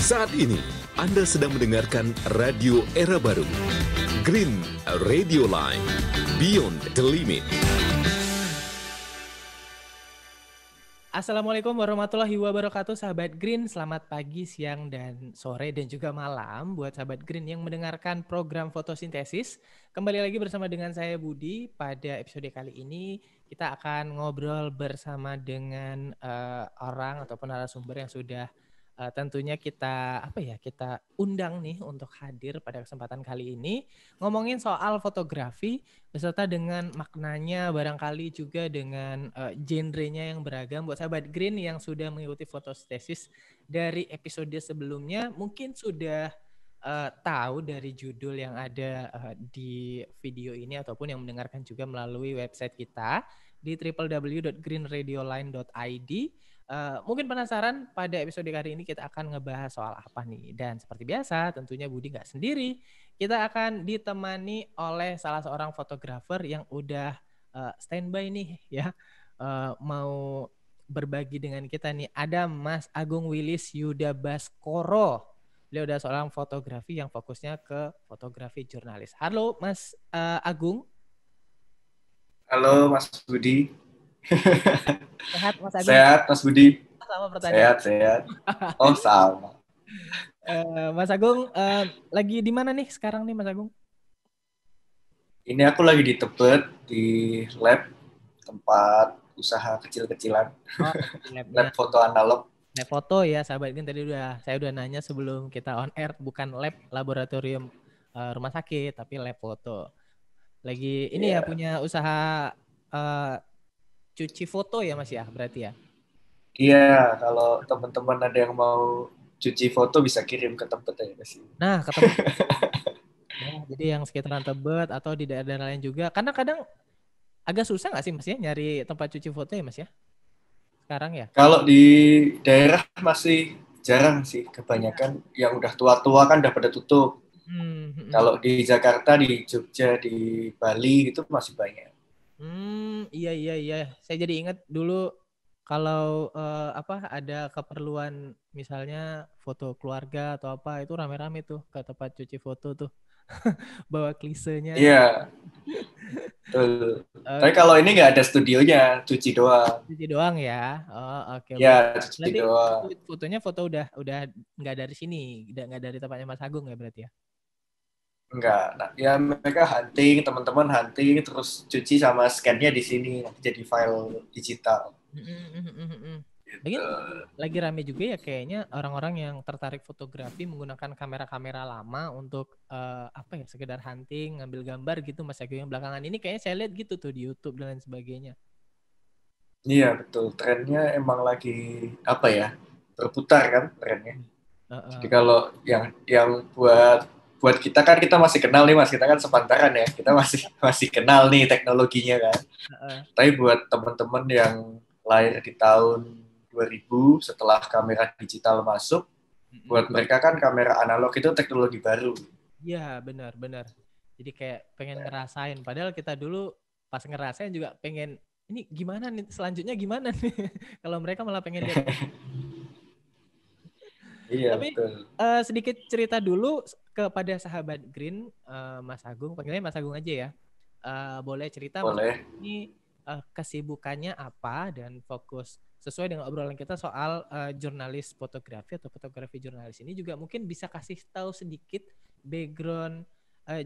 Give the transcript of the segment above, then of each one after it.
Saat ini, Anda sedang mendengarkan Radio Era Baru. Green Radio Line, Beyond the Limit. Assalamualaikum warahmatullahi wabarakatuh, sahabat Green. Selamat pagi, siang, dan sore, dan juga malam buat sahabat Green yang mendengarkan program fotosintesis. Kembali lagi bersama dengan saya Budi. Pada episode kali ini kita akan ngobrol bersama dengan orang ataupun narasumber yang sudah tentunya kita undang nih untuk hadir pada kesempatan kali ini, ngomongin soal fotografi beserta dengan maknanya, barangkali juga dengan genrenya yang beragam. Buat sahabat Green yang sudah mengikuti fotosintesis dari episode sebelumnya mungkin sudah tahu dari judul yang ada di video ini ataupun yang mendengarkan juga melalui website kita di www.greenradioline.id. Mungkin penasaran pada episode kali ini kita akan ngebahas soal apa nih. Dan seperti biasa tentunya Budi gak sendiri. Kita akan ditemani oleh salah seorang fotografer yang udah standby nih ya. Mau berbagi dengan kita nih. Ada Mas Agung Willis Yuda Baskoro. Beliau udah seorang fotografi yang fokusnya ke fotografi jurnalis. Halo Mas Agung. Halo Mas Budi. Sehat Mas Agung? Sehat Mas Budi. Sama pertanyaan. Sehat. Oh sama. Mas Agung lagi di mana nih sekarang nih Mas Agung? Ini aku lagi di Tebet di lab tempat usaha kecil-kecilan. Lab foto analog. Lab foto ya sahabat kan, tadi saya udah nanya sebelum kita on air, bukan lab laboratorium rumah sakit tapi lab foto. Lagi ini ya punya usaha cuci foto ya Mas ya berarti ya? Iya, kalau teman-teman ada yang mau cuci foto bisa kirim ke Tebet ya Mas. Nah, ke Tebet. Ya, jadi yang sekitaran Tebet atau di daerah lain juga. Karena kadang agak susah nggak sih Mas ya nyari tempat cuci foto ya Mas ya? Sekarang ya? Kalau di daerah masih jarang sih, kebanyakan yang udah tua-tua kan udah pada tutup. Kalau di Jakarta, di Jogja, di Bali itu masih banyak. Iya. Saya jadi ingat dulu kalau ada keperluan misalnya foto keluarga atau apa itu rame-rame tuh ke tempat cuci foto tuh. Bawa klisenya. Iya. Betul. Tapi kalau ini nggak ada studionya, cuci doang. Cuci doang ya. Oh, oke. Ya, cuci berarti doang. Fotonya udah nggak dari sini, nggak dari tempatnya Mas Agung ya berarti ya? Enggak. Nah, ya mereka hunting, teman-teman hunting, terus cuci sama scan-nya di sini, jadi file digital. Lagi rame juga ya kayaknya orang-orang yang tertarik fotografi menggunakan kamera-kamera lama untuk sekedar hunting, ngambil gambar gitu Mas Agung. Yang belakangan ini kayaknya saya lihat gitu tuh di YouTube dan lain sebagainya. Iya betul, trennya emang lagi berputar kan trennya. Jadi kalau yang buat kita kan kita masih kenal nih Mas, kita kan sepantaran ya, kita masih kenal nih teknologinya kan. Tapi buat teman-teman yang lahir di tahun 2000 setelah kamera digital masuk, buat mereka kan kamera analog itu teknologi baru. Iya benar. Jadi kayak pengen ngerasain, padahal kita dulu pas ngerasain juga pengen ini gimana nih selanjutnya gimana nih. Kalau mereka malah pengen lihat. Iya, tapi betul. Sedikit cerita dulu kepada sahabat Green, Mas Agung, panggilnya Mas Agung aja ya. Boleh cerita Boleh. Mas ini kesibukannya apa dan fokus sesuai dengan obrolan kita soal jurnalis fotografi atau fotografi jurnalis ini, juga mungkin bisa kasih tahu sedikit background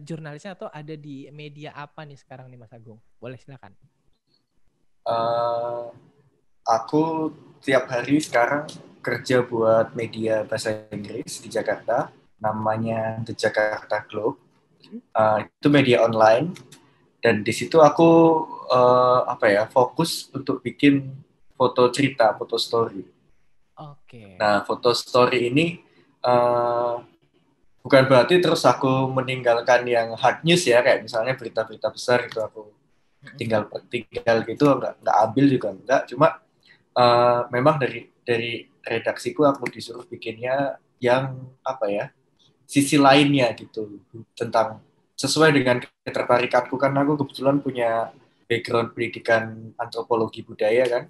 jurnalisnya atau ada di media apa nih sekarang nih Mas Agung. Boleh silakan. Aku tiap hari sekarang kerja buat media bahasa Inggris di Jakarta, namanya The Jakarta Globe. Itu media online, dan di situ aku fokus untuk bikin foto cerita, foto story. Oke. Nah, foto story ini bukan berarti terus aku meninggalkan yang hard news ya, kayak misalnya berita-berita besar itu aku tinggal gitu, nggak ambil juga enggak, cuma memang dari redaksiku aku disuruh bikinnya yang sisi lainnya gitu, tentang sesuai dengan ketertarikanku, kan aku kebetulan punya background pendidikan antropologi budaya kan.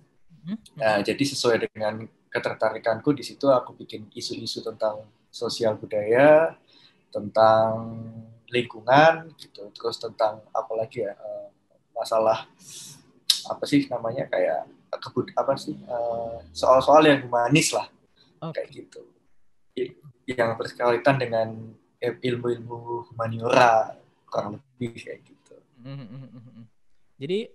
Jadi sesuai dengan ketertarikanku di situ aku bikin isu-isu tentang sosial budaya, tentang lingkungan gitu, terus tentang apa lagi ya, masalah apa sih namanya, kayak soal-soal yang humanis lah, kayak gitu, yang berkaitan dengan ilmu-ilmu humaniora, kurang lebih kayak gitu. Jadi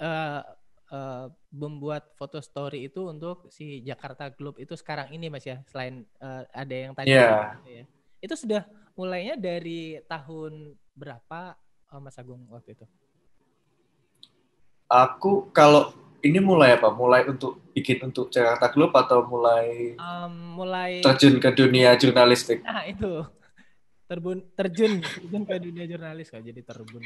membuat foto story itu untuk si Jakarta Globe itu sekarang ini Mas ya, selain ada yang tadi gitu ya. Itu sudah mulainya dari tahun berapa Mas Agung waktu itu? Aku kalau ini mulai apa? Mulai untuk bikin untuk Jakarta Globe atau mulai terjun ke dunia jurnalistik? Nah itu terjun ke dunia jurnalis kok, jadi terbun.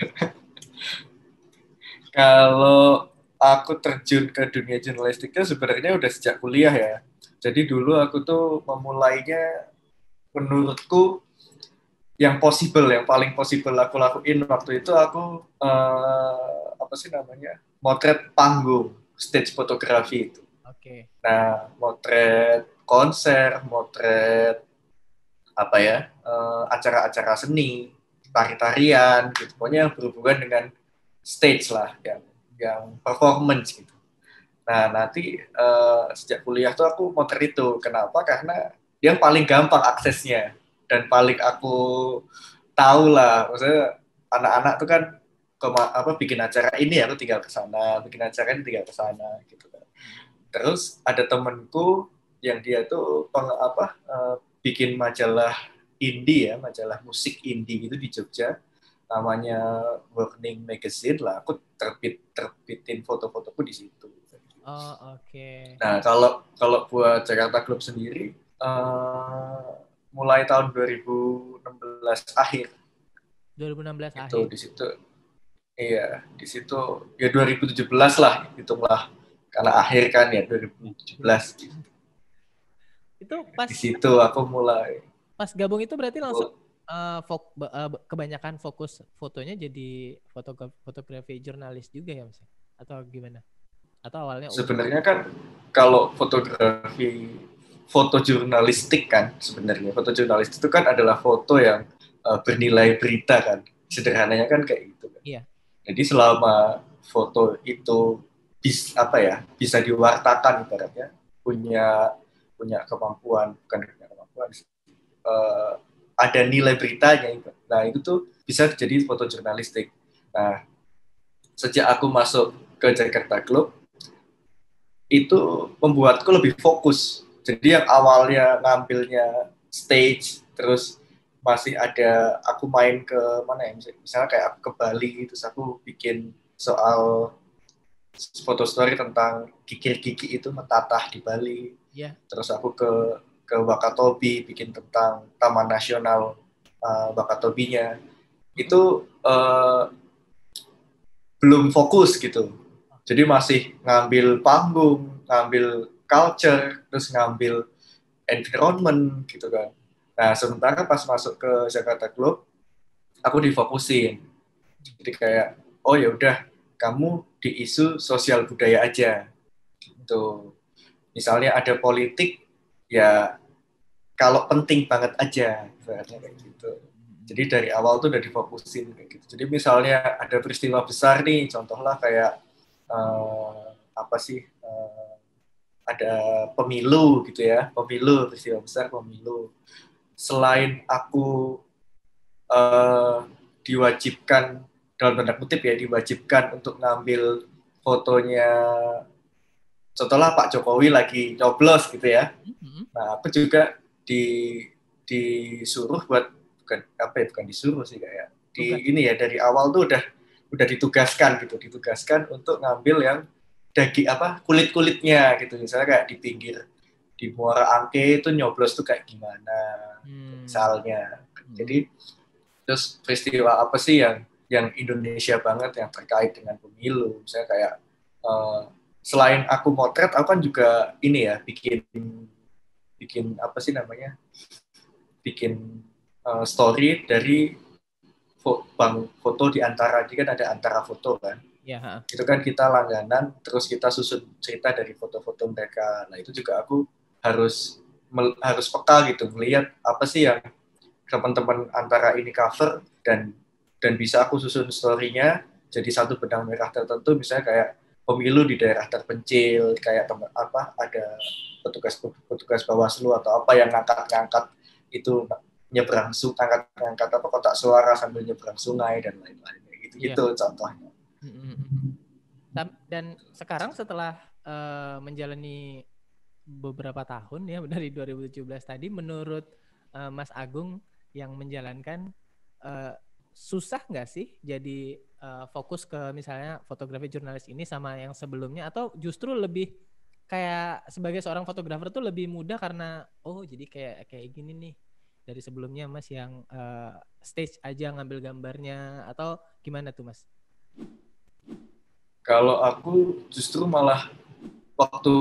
Kalau aku terjun ke dunia jurnalistiknya sebenarnya udah sejak kuliah ya. Jadi dulu aku tuh memulainya, menurutku yang paling possible aku lakuin waktu itu, aku motret panggung, stage fotografi itu. Oke. Nah, motret konser, motret acara-acara seni, tari-tarian, gitu. Pokoknya yang berhubungan dengan stage lah, yang performance gitu. Nah, nanti sejak kuliah tuh aku motret itu. Kenapa? Karena yang paling gampang aksesnya dan paling aku tahu lah. Maksudnya anak-anak tuh kan bikin acara ini, aku tinggal ke sana, bikin acara ini tinggal ke sana gitu kan. Terus ada temenku yang dia tuh bikin majalah indie ya, majalah musik indie gitu di Jogja, namanya Warning Magazine lah. Aku terbitin foto-fotoku di situ. Oh, oke. Nah, kalau buat Jakarta Globe sendiri, mulai tahun 2016 akhir. 2016 itu akhir. Di situ ya 2017 lah, hitunglah, karena akhir kan ya 2017. Itu pas di situ aku mulai. Pas gabung itu berarti langsung kebanyakan fokus fotonya jadi fotografi jurnalis juga ya Mas? Atau gimana? Atau awalnya sebenarnya kan kalau foto jurnalistik kan, sebenarnya foto jurnalistik itu kan adalah foto yang bernilai berita kan, sederhananya kan kayak gitu kan. Iya. Jadi selama foto itu bisa diwartakan, ibaratnya punya kemampuan, ada nilai beritanya. Nah, itu tuh bisa jadi foto jurnalistik. Nah, sejak aku masuk ke Jakarta Globe, itu membuatku lebih fokus. Jadi yang awalnya ngambilnya stage, terus masih ada aku main ke mana ya, misalnya kayak aku ke Bali, terus aku bikin soal foto story tentang kikir-kiki itu mentatah di Bali. Yeah. Terus aku ke Wakatobi, bikin tentang Taman Nasional Wakatobinya. Itu belum fokus gitu. Jadi masih ngambil panggung, ngambil culture, terus ngambil environment gitu kan. Nah, sementara pas masuk ke Jakarta Globe, aku difokusin. Jadi kayak, oh ya udah, kamu di isu sosial budaya aja. Gitu. Misalnya ada politik, ya kalau penting banget aja, kayak gitu. Jadi dari awal tuh udah difokusin kayak gitu. Jadi misalnya ada peristiwa besar nih, contohlah kayak ada pemilu gitu ya, peristiwa besar pemilu. Selain aku diwajibkan, dalam tanda kutip ya, diwajibkan untuk ngambil fotonya, contohnya Pak Jokowi lagi nyoblos gitu ya. Nah, aku juga disuruh buat, bukan disuruh sih, kayak ini ya, dari awal tuh udah ditugaskan untuk ngambil yang kulit-kulitnya gitu. Misalnya kayak di pinggir di Muara Angke itu nyoblos tuh kayak gimana misalnya. Jadi terus peristiwa apa sih yang Indonesia banget yang terkait dengan pemilu, misalnya kayak selain aku motret, aku kan juga ini ya, bikin apa sih namanya, bikin story dari foto di Antara. Jadi kan ada Antara Foto kan. Ya. Itu kan kita langganan, terus kita susun cerita dari foto-foto mereka. Nah, itu juga aku harus peka gitu, melihat apa sih teman-teman antara ini cover dan bisa aku susun story-nya jadi satu benang merah tertentu, misalnya kayak pemilu di daerah terpencil, kayak ada petugas Bawaslu atau apa yang ngangkat itu nyebrang ngangkat apa kotak suara sambil nyebrang sungai dan lain-lain gitu contohnya. Dan sekarang setelah menjalani beberapa tahun ya dari 2017 tadi, menurut Mas Agung yang menjalankan, susah nggak sih jadi fokus ke misalnya fotografi jurnalis ini sama yang sebelumnya, atau justru lebih kayak sebagai seorang fotografer tuh lebih mudah karena jadi kayak gini nih dari sebelumnya Mas yang stage aja ngambil gambarnya, atau gimana tuh Mas? Kalau aku justru malah waktu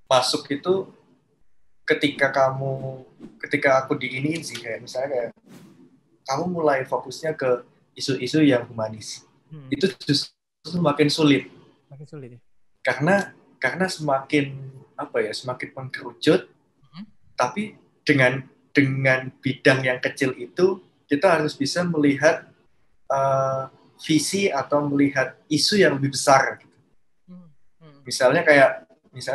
masuk itu ketika aku diiniin sih, kayak misalnya kayak kamu mulai fokusnya ke isu-isu yang humanis. Itu justru makin sulit. Makin sulit ya? Karena semakin mengkerucut, tapi dengan bidang yang kecil itu kita harus bisa melihat visi atau melihat isu yang lebih besar. Gitu. Misalnya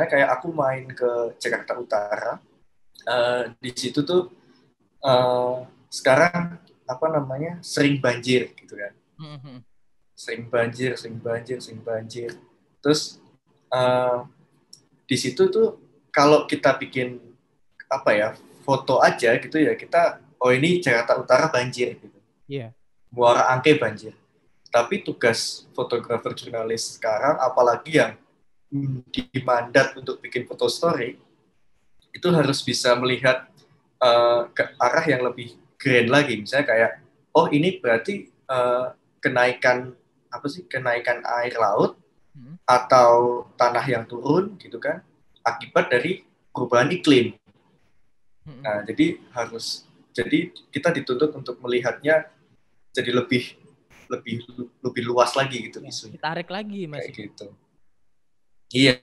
kayak aku main ke Jakarta Utara, di situ tuh sekarang sering banjir gitu kan. Sering banjir. Terus di situ tuh kalau kita bikin foto aja gitu ya, kita ini Jakarta Utara banjir gitu. Iya. Muara Angke banjir. Tapi tugas fotografer jurnalis sekarang, apalagi yang dimandat untuk bikin foto story, itu harus bisa melihat ke arah yang lebih grand lagi. Misalnya kayak, ini berarti kenaikan air laut atau tanah yang turun gitu kan, akibat dari perubahan iklim. Nah, jadi kita dituntut untuk melihatnya jadi lebih luas lagi gitu isunya. Ditarik lagi Mas. Kayak gitu. Iya,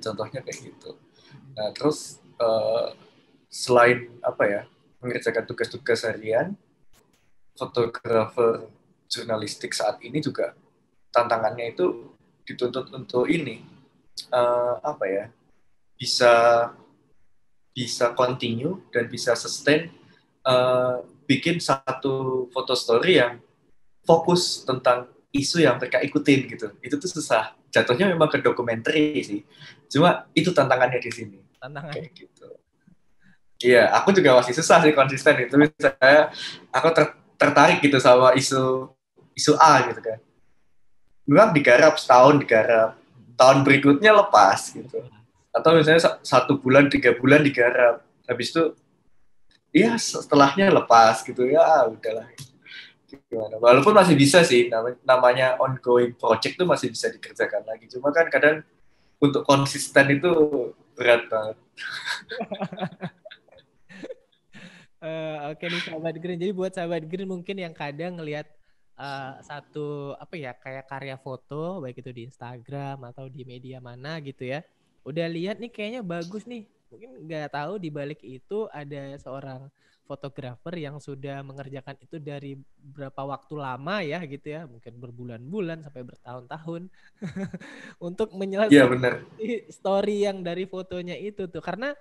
contohnya kayak gitu. Nah, terus selain mengerjakan tugas-tugas harian, fotografer jurnalistik saat ini juga tantangannya itu dituntut untuk ini bisa continue dan bisa sustain bikin satu foto story yang fokus tentang isu yang mereka ikutin gitu. Itu tuh susah. Jatuhnya memang ke dokumenter sih. Cuma itu tantangannya di sini. Kayak gitu. Iya, aku juga masih susah sih konsisten itu. Misalnya aku tertarik gitu sama isu A gitu kan. Memang digarap setahun, tahun berikutnya lepas gitu. Atau misalnya 1 bulan, 3 bulan digarap. Habis itu setelahnya lepas gitu ya, udahlah. Gimana? Walaupun masih bisa sih, namanya ongoing project tuh masih bisa dikerjakan lagi. Cuma kan kadang untuk konsisten itu berat banget. Oke nih sahabat Green. Jadi buat sahabat Green mungkin yang kadang ngelihat satu kayak karya foto, baik itu di Instagram atau di media mana gitu ya, udah lihat nih kayaknya bagus nih, mungkin nggak tahu di balik itu ada seorang fotografer yang sudah mengerjakan itu dari berapa waktu lama ya gitu ya, mungkin berbulan-bulan sampai bertahun-tahun untuk menyelesaikan story yang dari fotonya itu tuh, karena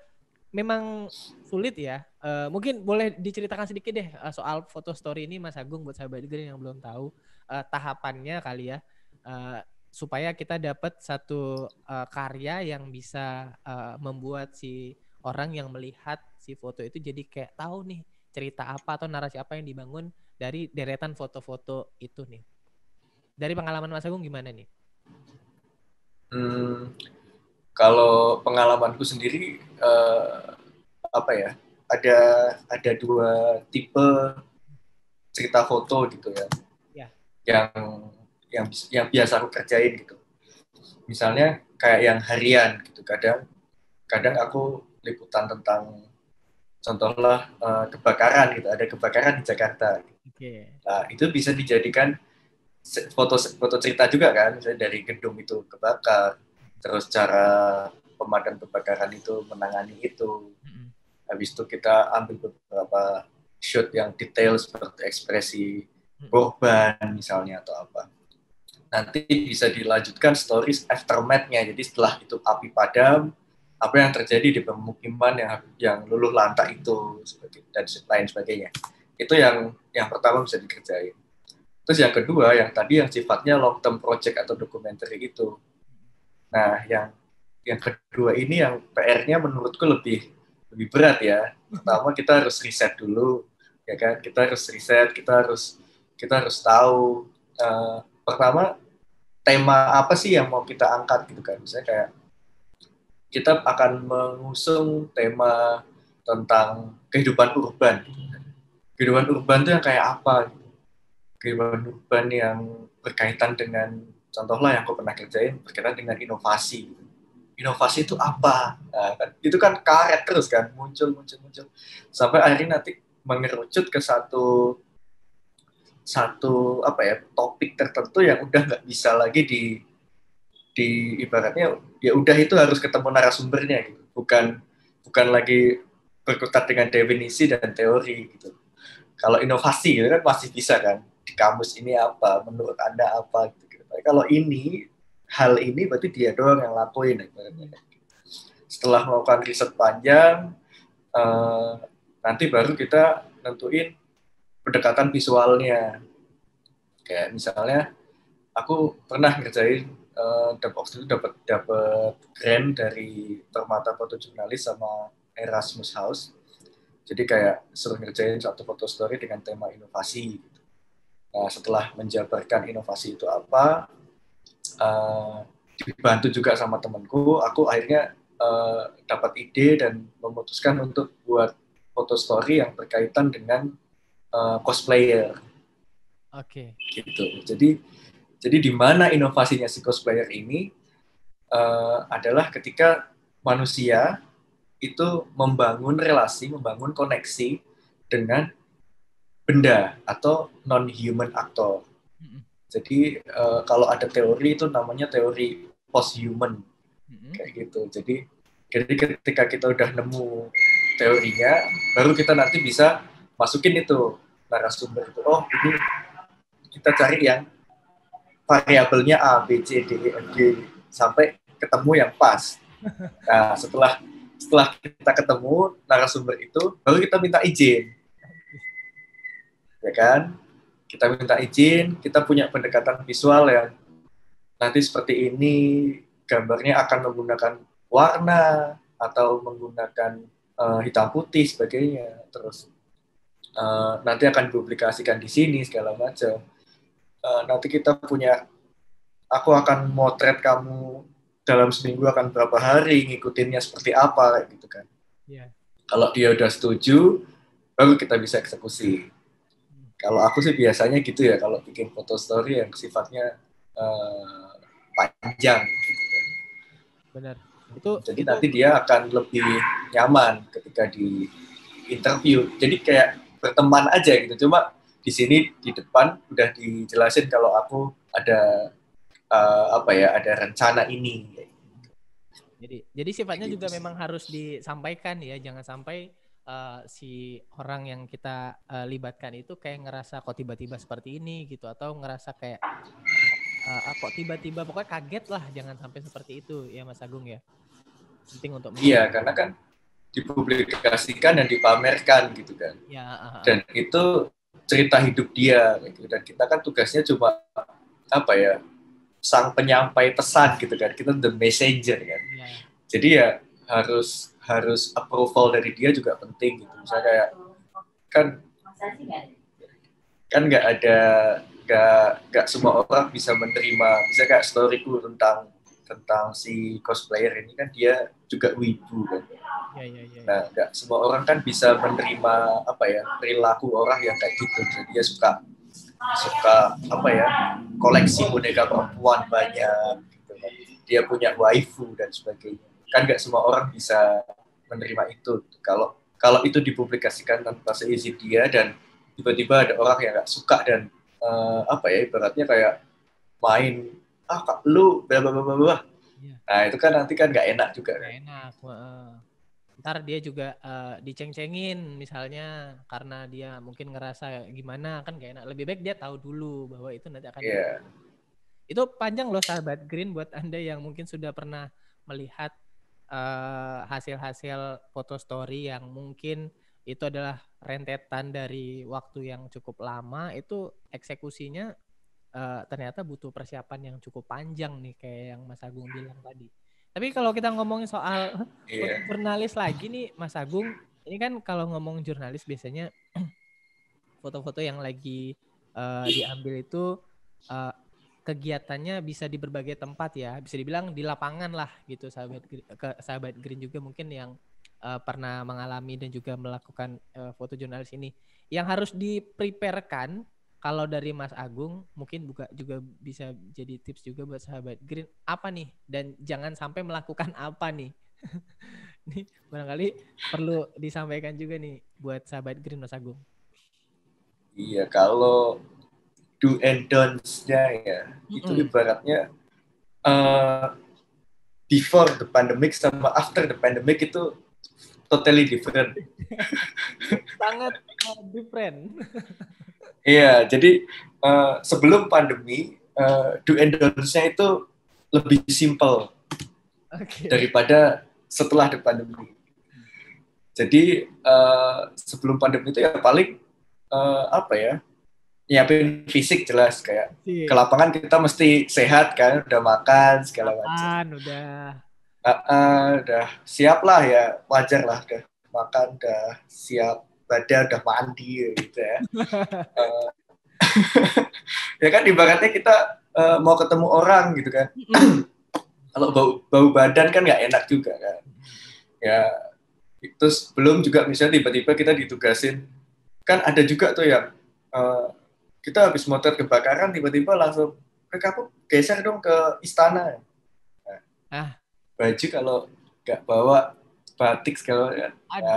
memang sulit ya. Mungkin boleh diceritakan sedikit deh soal foto story ini Mas Agung, buat sahabat Green yang belum tahu tahapannya kali ya, supaya kita dapat satu karya yang bisa membuat si orang yang melihat si foto itu jadi kayak tahu nih cerita apa atau narasi apa yang dibangun dari deretan foto-foto itu nih. Dari pengalaman Mas Agung gimana nih? Kalau pengalamanku sendiri ada 2 tipe cerita foto gitu ya. Yang biasa aku kerjain gitu. Misalnya kayak yang harian gitu. Kadang aku liputan tentang contohlah kebakaran gitu. Ada kebakaran di Jakarta. Nah, itu bisa dijadikan foto cerita juga kan. Misalnya dari gedung itu kebakar, terus cara pemadam kebakaran itu menangani itu. Habis itu kita ambil beberapa shoot yang detail seperti ekspresi korban misalnya atau apa. Nanti bisa dilanjutkan stories aftermath-nya. Jadi setelah itu api padam, apa yang terjadi di pemukiman yang luluh lantak itu dan lain sebagainya. Itu yang pertama bisa dikerjain. Terus yang kedua, yang tadi yang sifatnya long term project atau dokumenter itu. Nah, yang kedua ini yang PR-nya menurutku lebih berat ya. Pertama kita harus riset dulu, ya kan? Kita harus tahu pertama tema apa sih yang mau kita angkat gitu kan. Misalnya kayak kita akan mengusung tema tentang kehidupan urban. Kehidupan urban itu yang kayak apa? Kehidupan urban yang berkaitan dengan, contohlah yang aku pernah kerjain, berkaitan dengan inovasi. Inovasi itu apa? Nah, itu kan karet terus kan, muncul. Sampai akhirnya nanti mengerucut ke satu apa ya, topik tertentu yang udah nggak bisa lagi di ibaratnya ya udah itu harus ketemu narasumbernya gitu. Bukan lagi berkutat dengan definisi dan teori gitu. Kalau inovasi gitu kan masih bisa kan, di kamus ini apa, menurut Anda apa gitu. Kalau hal ini berarti dia doang yang lakuin ibaratnya. Setelah melakukan riset panjang, nanti baru kita nentuin pendekatan visualnya. Kayak misalnya aku pernah ngerjain waktu itu dapat grant dari Permata Foto Jurnalis sama Erasmus House. Jadi kayak suruh ngerjain satu foto story dengan tema inovasi. Nah, setelah menjabarkan inovasi itu apa, dibantu juga sama temanku, aku akhirnya dapat ide dan memutuskan untuk buat foto story yang berkaitan dengan cosplayer. Oke. Gitu. Jadi di mana inovasinya si cosplayer ini adalah ketika manusia itu membangun relasi, membangun koneksi dengan benda atau non-human actor. Jadi kalau ada teori itu namanya teori post-human, kayak gitu. Jadi ketika kita udah nemu teorinya, baru kita nanti bisa masukin itu narasumber itu. Oh, ini kita cari yang variabelnya A, B, C, D, E, F, G sampai ketemu yang pas. Nah, setelah kita ketemu narasumber itu, baru kita minta izin. Ya kan? Kita minta izin, kita punya pendekatan visual yang nanti seperti ini, gambarnya akan menggunakan warna atau menggunakan hitam putih sebagainya. Terus nanti akan dipublikasikan di sini segala macam. Nanti kita aku akan motret kamu dalam seminggu akan berapa hari, ngikutinnya seperti apa, kayak gitu kan. Yeah. Kalau dia udah setuju, baru kita bisa eksekusi. Kalau aku sih biasanya gitu ya, kalau bikin foto story yang sifatnya panjang gitu kan. Benar. Jadi nanti dia akan lebih nyaman ketika di interview. Jadi kayak berteman aja gitu. Cuma di sini di depan udah dijelasin kalau aku ada ada rencana ini. Jadi sifatnya juga memang harus disampaikan ya, jangan sampai si orang yang kita libatkan itu kayak ngerasa kok tiba-tiba seperti ini gitu, atau ngerasa kayak kok tiba-tiba, pokoknya kaget lah, jangan sampai seperti itu ya Mas Agung ya. Penting untuk iya, karena kan dipublikasikan dan dipamerkan gitu kan. Ya, dan itu cerita hidup dia gitu. Dan kita kan tugasnya cuma sang penyampai pesan gitu kan, kita the messenger kan. Jadi ya harus approval dari dia juga penting gitu. Misalnya kayak kan nggak semua orang bisa menerima, misalnya kayak storyku tentang si cosplayer ini kan dia juga wibu kan. Nah, nggak semua orang kan bisa menerima perilaku orang yang kayak gitu. Jadi dia suka koleksi boneka perempuan banyak gitu kan. Dia punya waifu dan sebagainya. Kan nggak semua orang bisa menerima itu. Kalau itu dipublikasikan tanpa seizin dia dan tiba-tiba ada orang yang nggak suka dan ibaratnya kayak main lu bla bla bla bla. Nah, itu kan nanti kan nggak enak juga kan. Nggak enak. Ntar dia juga diceng-cengin misalnya karena dia mungkin ngerasa gimana kan gak enak. Lebih baik dia tahu dulu bahwa itu nanti akan Itu panjang loh sahabat Green buat Anda yang mungkin sudah pernah melihat hasil-hasil foto story yang mungkin itu adalah rentetan dari waktu yang cukup lama, itu eksekusinya ternyata butuh persiapan yang cukup panjang nih kayak yang Mas Agung bilang tadi. Tapi kalau kita ngomongin soal jurnalis lagi nih Mas Agung, ini kan kalau ngomong jurnalis biasanya foto-foto yang lagi diambil itu kegiatannya bisa di berbagai tempat ya, bisa dibilang di lapangan lah gitu sahabat Green juga mungkin yang pernah mengalami dan juga melakukan foto jurnalis ini. Yang harus dipreparekan kalau dari Mas Agung mungkin juga bisa jadi tips juga buat sahabat Green apa nih dan jangan sampai melakukan apa nih. Ini barangkali perlu disampaikan juga nih buat sahabat Green Mas Agung. Iya, kalau do and don'ts-nya ya, itu ibaratnya before the pandemic sama after the pandemic itu totally different. Sangat different. Iya, jadi sebelum pandemi, do and don'ts-nya itu lebih simple daripada setelah the pandemi. Jadi sebelum pandemi itu ya paling nyiapin fisik jelas kayak ke lapangan kita mesti sehat kan, udah makan segala macam. Udah siap lah ya, wajar lah udah makan, udah siap badan, udah mandi gitu ya. Ya kan ibaratnya kita mau ketemu orang gitu kan. Kalau bau badan kan nggak enak juga kan. Ya terus belum juga misalnya tiba-tiba kita ditugasin, kan ada juga tuh yang kita habis motor kebakaran tiba-tiba langsung kamu geser dong ke istana. Nah, baju kalau nggak bawa batik segala ya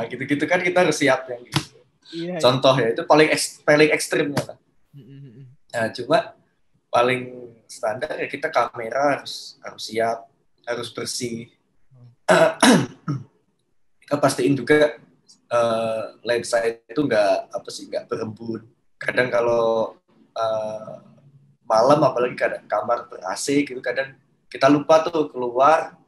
gitu-gitu kan kita harus siap yang gitu. Iya, contoh ya itu paling ekstrimnya lah. Nah cuma paling standar ya kita kamera harus siap, harus bersih. Kita pastiin juga lensa itu nggak berembun. Kadang kalau malam apalagi kadang kamar ber-AC gitu, kadang kita lupa tuh keluar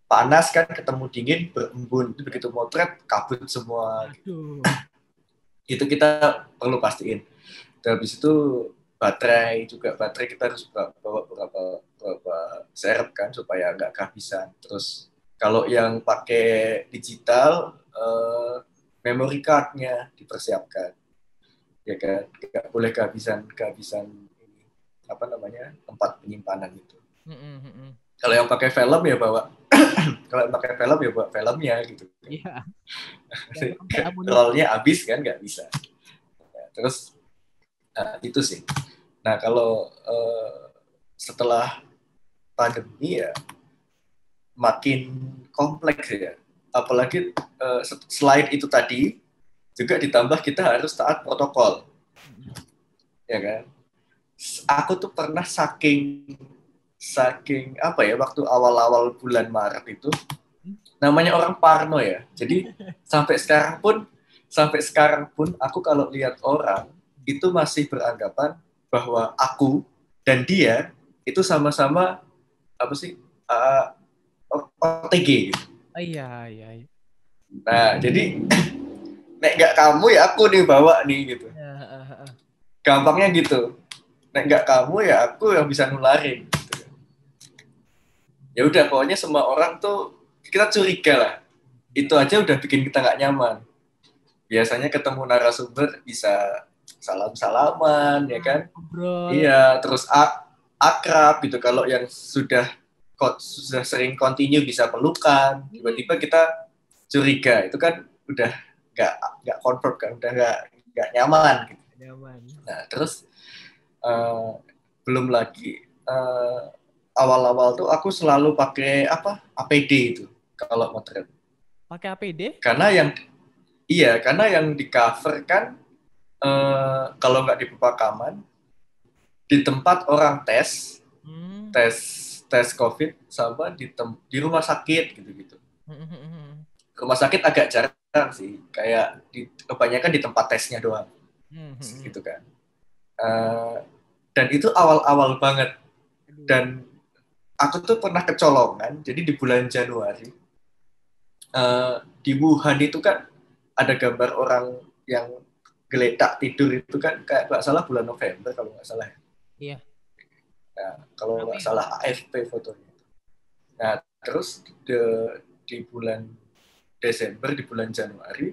panas kan, ketemu dingin berembun, itu begitu motret kabut semua. Itu kita perlu pastiin. Dan habis itu baterai kita harus bawa beberapa serep kan supaya nggak kehabisan. Terus kalau yang pakai digital memory card-nya dipersiapkan. Ya kan, nggak boleh kehabisan ini, tempat penyimpanan itu. Kalau yang pakai film ya bawa filmnya gitu. Iya. Rollnya habis kan nggak bisa. Nah, terus itu sih. Nah kalau setelah pandemi ya makin kompleks ya. Apalagi selain itu tadi juga ditambah kita harus taat protokol, ya kan? Aku tuh pernah saking waktu awal-awal bulan Maret itu, namanya orang parno ya. Jadi sampai sekarang pun aku kalau lihat orang itu masih beranggapan bahwa aku dan dia itu sama-sama OTG gitu. Iya. Nah jadi nek nggak kamu ya aku nih bawa nih gitu. Gampangnya gitu. Nek nggak kamu ya aku yang bisa nularin. Gitu. Ya udah pokoknya semua orang tuh kita curiga lah. Itu aja udah bikin kita nggak nyaman. Biasanya ketemu narasumber bisa salam-salaman ya kan. Iya, terus akrab gitu. Kalau yang sudah sering continue bisa pelukan. Tiba-tiba kita curiga. Itu kan udah nggak comfort kan, udah nggak nyaman gitu. Nah terus belum lagi awal-awal tuh aku selalu pakai APD itu kalau motret. Pakai APD? Karena yang di cover kan kalau nggak di pemakaman, di tempat orang tes COVID sama di rumah sakit gitu-gitu. rumah sakit agak jarang sih, kayak kebanyakan di tempat tesnya doang, gitu kan. Dan itu awal-awal banget. Dan aku tuh pernah kecolongan, jadi di bulan Januari, di Wuhan itu kan ada gambar orang yang geletak tidur itu kan, kayak nggak salah bulan November kalau nggak salah. Iya. Nah, kalau nggak salah AFP fotonya. Nah, terus di bulan Desember, di bulan Januari,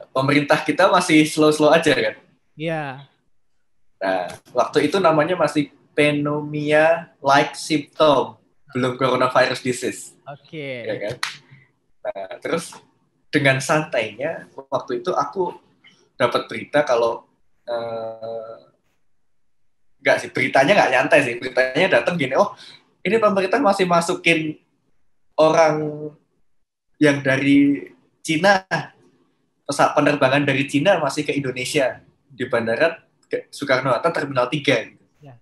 pemerintah kita masih slow-slow aja kan. Iya. Nah, waktu itu namanya masih pneumonia-like symptom, belum coronavirus disease. Oke. Ya kan? Nah, terus dengan santainya, waktu itu aku dapat berita kalau nggak sih, beritanya nggak nyantai sih. Beritanya datang gini, oh ini pemerintah masih masukin orang yang dari Cina, pesawat penerbangan dari Cina masih ke Indonesia di Bandara Soekarno-Hatta Terminal 3. Ya.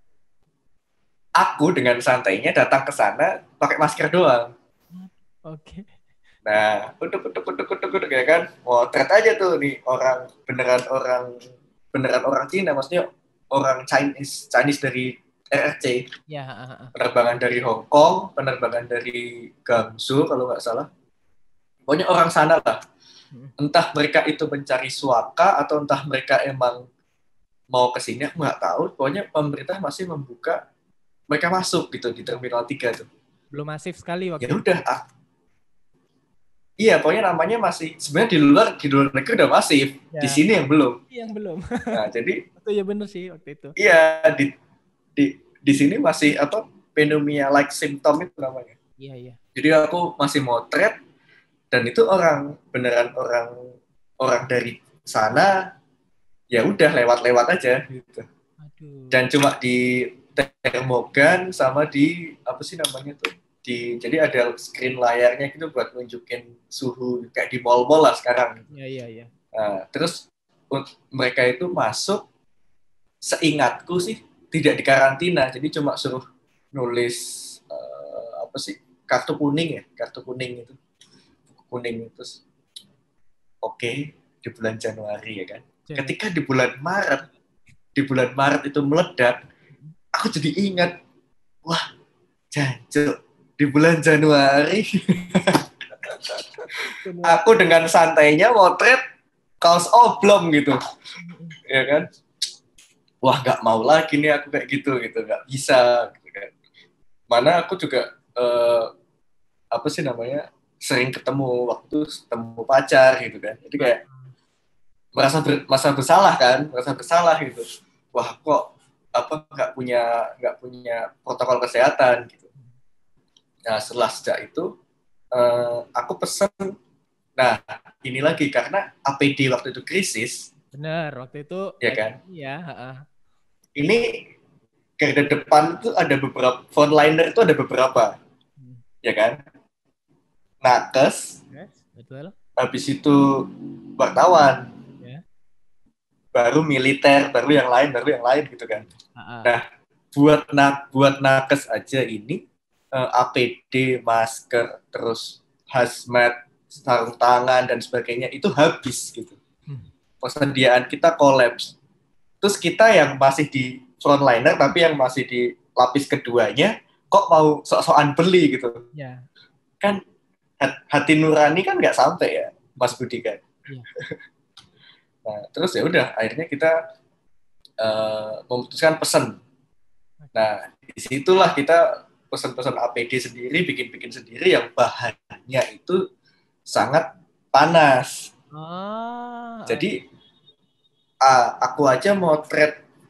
Aku dengan santainya datang ke sana pakai masker doang. Oke. Nah, udah ya kan, motret aja tuh nih orang beneran orang Cina, maksudnya orang Chinese dari RRC. Ya. Penerbangan dari Hong Kong, penerbangan dari Guangzhou kalau nggak salah. Pokoknya orang sana lah. Entah mereka itu mencari suaka atau entah mereka emang mau ke sini, aku nggak tahu. Pokoknya pemerintah masih membuka mereka masuk gitu di Terminal 3 tuh. Belum masif sekali waktu ya udah. Iya, pokoknya namanya masih sebenarnya di luar negeri udah masif. Ya. Di sini yang belum. Yang belum. Nah, jadi itu ya benar sih waktu itu. Iya, di sini masih pneumonia-like symptom itu namanya. Iya. Jadi aku masih motret dan itu beneran orang dari sana, ya udah lewat aja gitu. Aduh. Dan cuma di termogan sama di apa sih namanya tuh, jadi ada screen layarnya gitu buat nunjukin suhu kayak di mall-mall lah sekarang. Iya. Nah, terus mereka itu masuk, seingatku sih tidak dikarantina, jadi cuma suruh nulis apa sih, kartu kuning itu. Kuning itu oke, di bulan Januari ya kan. Ketika di bulan Maret itu meledak, aku jadi ingat, wah jancuk, di bulan Januari aku dengan santainya motret kaos oblong gitu, ya kan. Wah, nggak mau lagi nih aku kayak gitu, nggak bisa gitu kan. Mana aku juga apa sih namanya, sering ketemu pacar gitu kan. Jadi kayak merasa bersalah gitu. Wah, kok nggak punya protokol kesehatan gitu. Nah, sejak itu aku pesen. Nah, ini lagi karena APD waktu itu krisis. Benar, waktu itu. Ya kan? Iya. Ini garda depan itu ada beberapa, frontliner itu ada beberapa. Ya kan? Nakes. Yes, betul. Habis itu wartawan. Yeah. Baru militer, baru yang lain gitu kan. Nah, buat nakes aja ini APD, masker, terus hazmat, sarung tangan dan sebagainya itu habis gitu. Persediaan kita kolaps. Terus kita yang masih di frontliner tapi yang masih di lapis keduanya kok mau sok-sokan beli gitu. Yeah. Kan hati nurani kan nggak sampai ya, Mas Budi kan. Yeah. Nah, terus ya udah akhirnya kita memutuskan pesen. Nah, disitulah kita pesen APD sendiri, bikin sendiri yang bahannya itu sangat panas. Jadi aku aja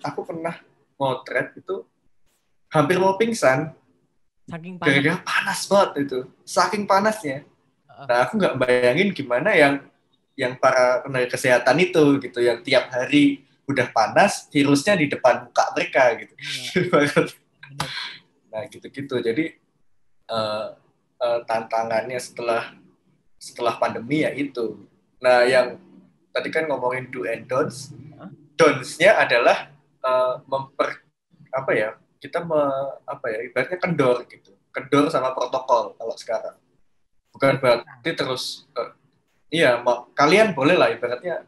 aku pernah motret itu hampir mau pingsan. Saking panas. Gara-gara panas banget itu, saking panasnya. Nah, aku nggak bayangin gimana yang para tenaga kesehatan itu gitu, yang tiap hari udah panas, virusnya di depan muka mereka gitu. Nah, gitu-gitu. Jadi tantangannya setelah pandemi ya itu. Nah, yang tadi kan ngomongin do and don'ts. Don'ts-nya adalah kita ibaratnya kendor gitu. Kendor sama protokol kalau sekarang. bukan berarti terus iya, kalian boleh lah ibaratnya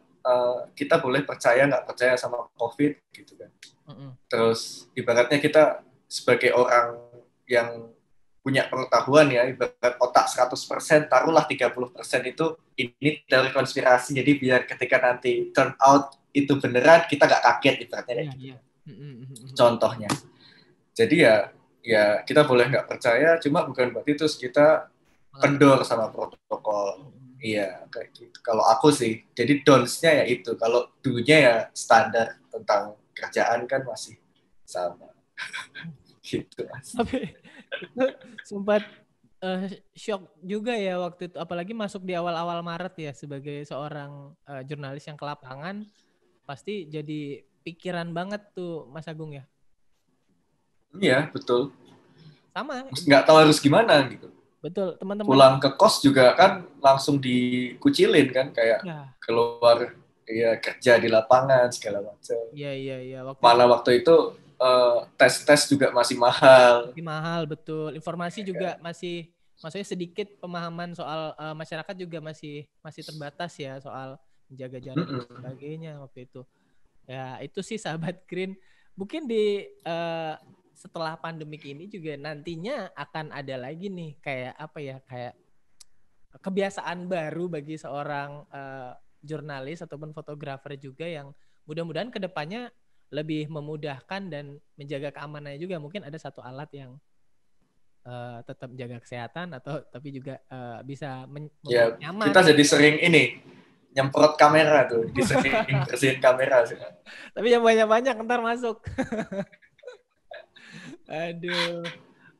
kita boleh percaya nggak percaya sama COVID gitu kan. Terus ibaratnya kita sebagai orang yang punya pengetahuan ya, ibarat otak 100%, taruhlah 30% itu ini teori konspirasi. Jadi biar ketika nanti turn out itu beneran, kita nggak kaget ibaratnya. Iya. Contohnya. Jadi ya kita boleh nggak percaya, cuma bukan berarti terus kita kendor sama protokol. Iya, kayak gitu. Kalau aku sih, jadi don'ts-nya ya itu. Kalau do-nya ya standar tentang kerjaan kan masih sama. Gitu, Mas. Tapi itu sempat shock juga ya waktu itu, apalagi masuk di awal-awal Maret ya, sebagai seorang jurnalis yang ke lapangan, pasti jadi pikiran banget tuh Mas Agung ya. Iya, betul. Sama. Nggak tahu harus gimana gitu. Betul, teman-teman. Pulang ke kos juga kan langsung dikucilin kan, kayak keluar ya kerja di lapangan segala macam. Iya. Waktu itu tes juga masih mahal. Masih mahal, betul. Informasi juga masih, maksudnya sedikit pemahaman soal masyarakat juga masih terbatas ya, soal menjaga jarak dan sebagainya waktu itu. Ya itu sih sahabat Green. Mungkin di setelah pandemik ini juga nantinya akan ada lagi nih kayak apa ya, kayak kebiasaan baru bagi seorang jurnalis ataupun fotografer juga, yang mudah-mudahan kedepannya lebih memudahkan dan menjaga keamanannya juga. Mungkin ada satu alat yang tetap jaga kesehatan atau tapi juga bisa nyaman. Kita jadi sering ini nyemprot kamera tuh, sering bersihin kamera sih. Tapi yang banyak-banyak ntar masuk. Aduh.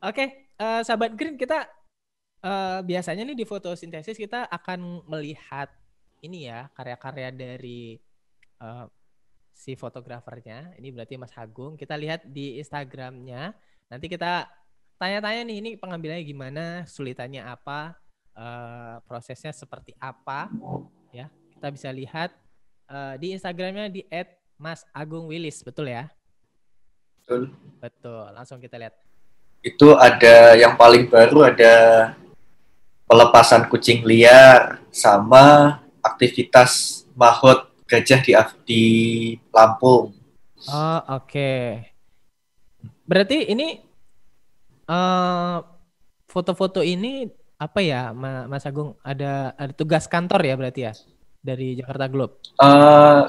Oke, sahabat Green, kita biasanya nih di fotosintesis kita akan melihat ini ya, karya-karya dari si fotografernya. Ini berarti Mas Agung. Kita lihat di Instagramnya. Nanti kita tanya-tanya nih, ini pengambilannya gimana, sulitannya apa, prosesnya seperti apa, ya. Kita bisa lihat di Instagramnya di @masagungwillis, betul ya? Betul. Langsung kita lihat. Itu ada yang paling baru, ada pelepasan kucing liar sama aktivitas mahot gajah di Lampung. Oh, oke. Berarti ini foto-foto ini apa ya, Mas Agung? Ada tugas kantor ya berarti ya dari Jakarta Globe?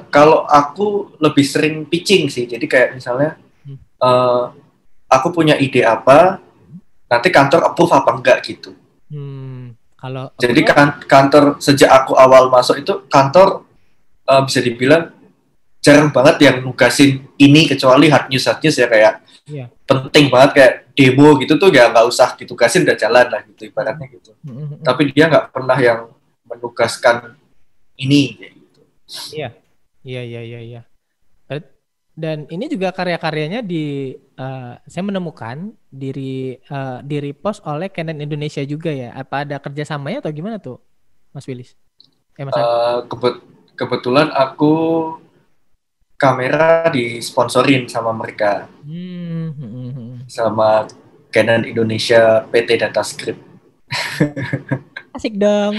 Kalau aku lebih sering pitching sih. Jadi kayak misalnya aku punya ide apa, nanti kantor approve apa enggak gitu. Jadi kantor sejak aku awal masuk itu kantor bisa dibilang jarang banget yang nugasin ini, kecuali hard news ya, kayak penting banget kayak demo gitu tuh ya nggak usah ditugasin, udah jalan lah gitu ibaratnya gitu. Tapi dia nggak pernah yang menugaskan ini kayak gitu. Iya. Dan ini juga karya-karyanya saya menemukan di repost oleh Canon Indonesia juga ya. Apa ada kerjasamanya atau gimana tuh, Mas Willis? Mas kebetulan aku kamera disponsorin sama mereka, sama Canon Indonesia PT Datascript. Asik dong.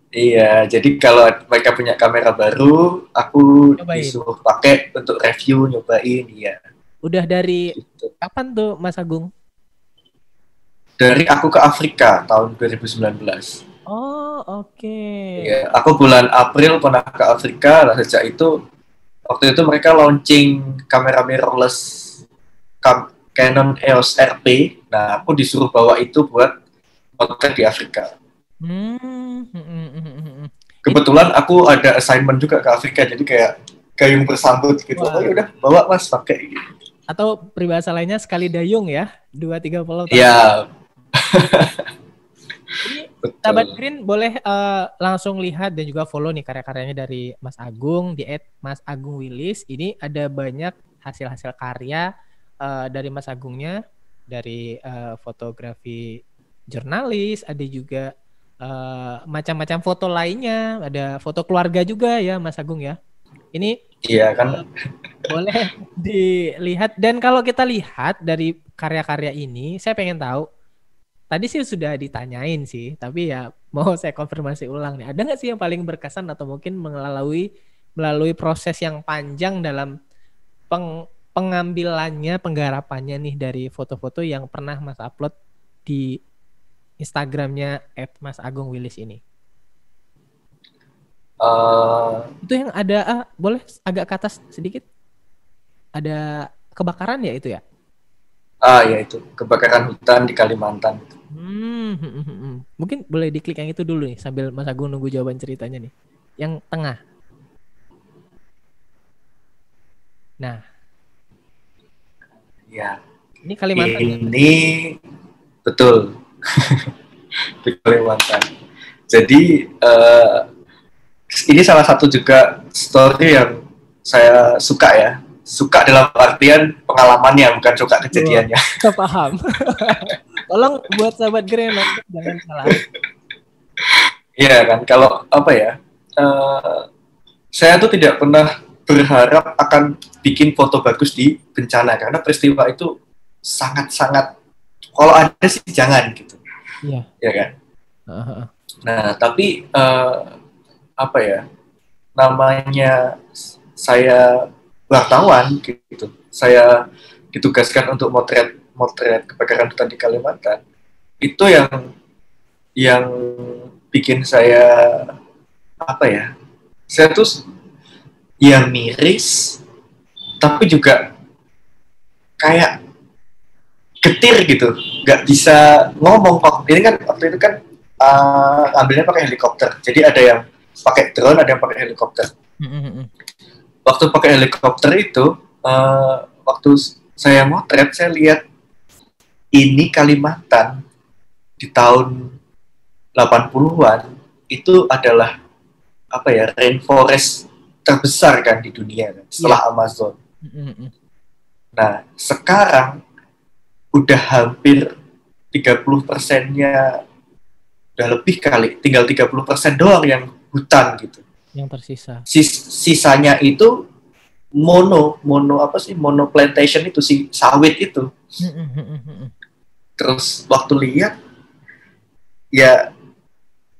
Iya, jadi kalau mereka punya kamera baru, aku disuruh pakai untuk review, nyobain, iya. Udah dari kapan tuh, Mas Agung? Dari aku ke Afrika tahun 2019. Oh, oke. Iya, aku bulan April pernah ke Afrika, lah sejak itu, waktu itu mereka launching kamera mirrorless Canon EOS RP, nah aku disuruh bawa itu buat potret di Afrika. Kebetulan aku ada assignment juga ke Afrika, jadi kayak gayung bersambut gitu. Oh ya udah, bawa Mas, pakai gitu. Atau peribahasa lainnya sekali dayung ya, 2-3 pulau. Iya. Ini sahabat Green boleh langsung lihat dan juga follow nih karya-karyanya dari Mas Agung di @masagungwillis. Ini ada banyak hasil-hasil karya dari Mas Agungnya, dari fotografi jurnalis, ada juga macam-macam foto lainnya, ada foto keluarga juga ya Mas Agung ya. Ini iya kan, boleh dilihat. Dan kalau kita lihat dari karya-karya ini, saya pengen tahu tadi sih sudah ditanyain sih, tapi ya mau saya konfirmasi ulang nih. Ada nggak sih yang paling berkesan atau mungkin melalui proses yang panjang dalam pengambilannya, penggarapannya nih dari foto-foto yang pernah Mas upload di Instagramnya @masagung_willis ini? Itu yang ada, boleh agak ke atas sedikit? Ada kebakaran ya itu ya? Ya itu kebakaran hutan di Kalimantan. Mungkin boleh diklik yang itu dulu nih sambil Mas Agung nunggu jawaban ceritanya nih. Yang tengah. Nah. Ya. Ini Kalimantan. Ini betul. Di Kalimantan. Jadi ini salah satu juga story yang saya suka ya. Suka dalam artian pengalamannya, bukan suka kejadiannya. Saya paham. Tolong buat sahabat Green jangan salah. Iya kan, kalau apa ya, saya tuh tidak pernah berharap akan bikin foto bagus di bencana, karena peristiwa itu sangat-sangat, kalau ada sih jangan gitu. Iya. Ya kan. Nah, tapi apa ya, namanya saya wartawan gitu, saya ditugaskan untuk motret kebakaran hutan di Kalimantan. Itu yang bikin saya apa ya, saya tuh yang miris tapi juga kayak getir gitu, nggak bisa ngomong kok. Ini kan waktu itu kan ambilnya pakai helikopter, jadi ada yang pakai drone, ada yang pakai helikopter. Waktu pakai helikopter itu, waktu saya motret, saya lihat ini Kalimantan di tahun 80-an itu adalah apa ya, rainforest terbesar kan di dunia kan, setelah Amazon. Nah, sekarang udah hampir 30%-nya udah lebih kali, tinggal 30% doang yang hutan gitu. Yang tersisa. Sisanya itu mono plantation itu, si sawit itu. Terus waktu lihat ya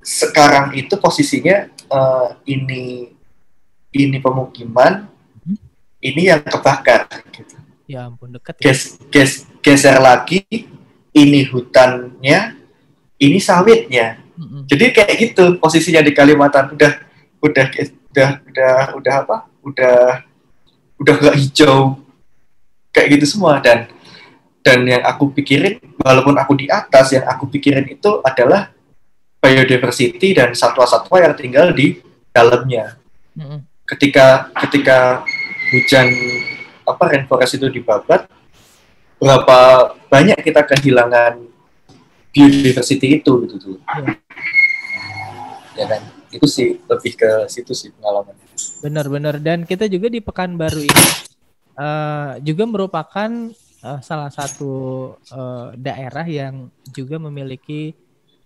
sekarang itu posisinya ini pemukiman, ini yang kebakar gitu. Ya ampun, dekat ya. Geser lagi, ini hutannya, ini sawitnya. Jadi kayak gitu posisinya di Kalimantan, udah nggak hijau kayak gitu semua. Dan yang aku pikirin, walaupun aku di atas, yang aku pikirin itu adalah biodiversity dan satwa-satwa yang tinggal di dalamnya. Ketika hujan rainforest itu dibabat, berapa banyak kita kehilangan biodiversity itu gitu tuh. Ya kan, itu sih lebih ke situ sih pengalamannya. Benar-benar. Dan kita juga di Pekanbaru ini juga merupakan salah satu daerah yang juga memiliki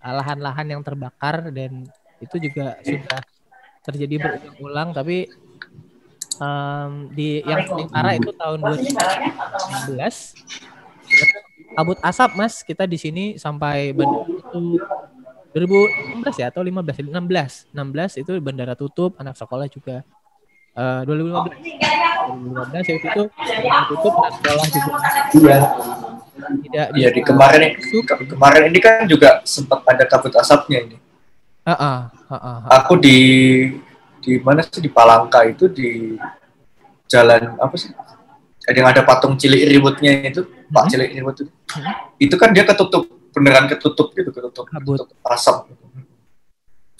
lahan-lahan yang terbakar, dan itu juga sudah terjadi berulang-ulang. Tapi di yang paling parah itu tahun 2016 kabut asap, Mas. Kita di sini sampai bandara itu 2016 ya, atau 16 itu bandara tutup, anak sekolah juga 2015 ya, itu tutup, anak sekolah juga. Iya, di kemarin ini kan juga sempat ada kabut asapnya ini. Aku di mana sih, di Palangka itu, di jalan apa sih? Yang ada patung Cilik Riwutnya itu, Pak Cilik Riwut itu. Itu kan dia beneran ketutup kabut asap.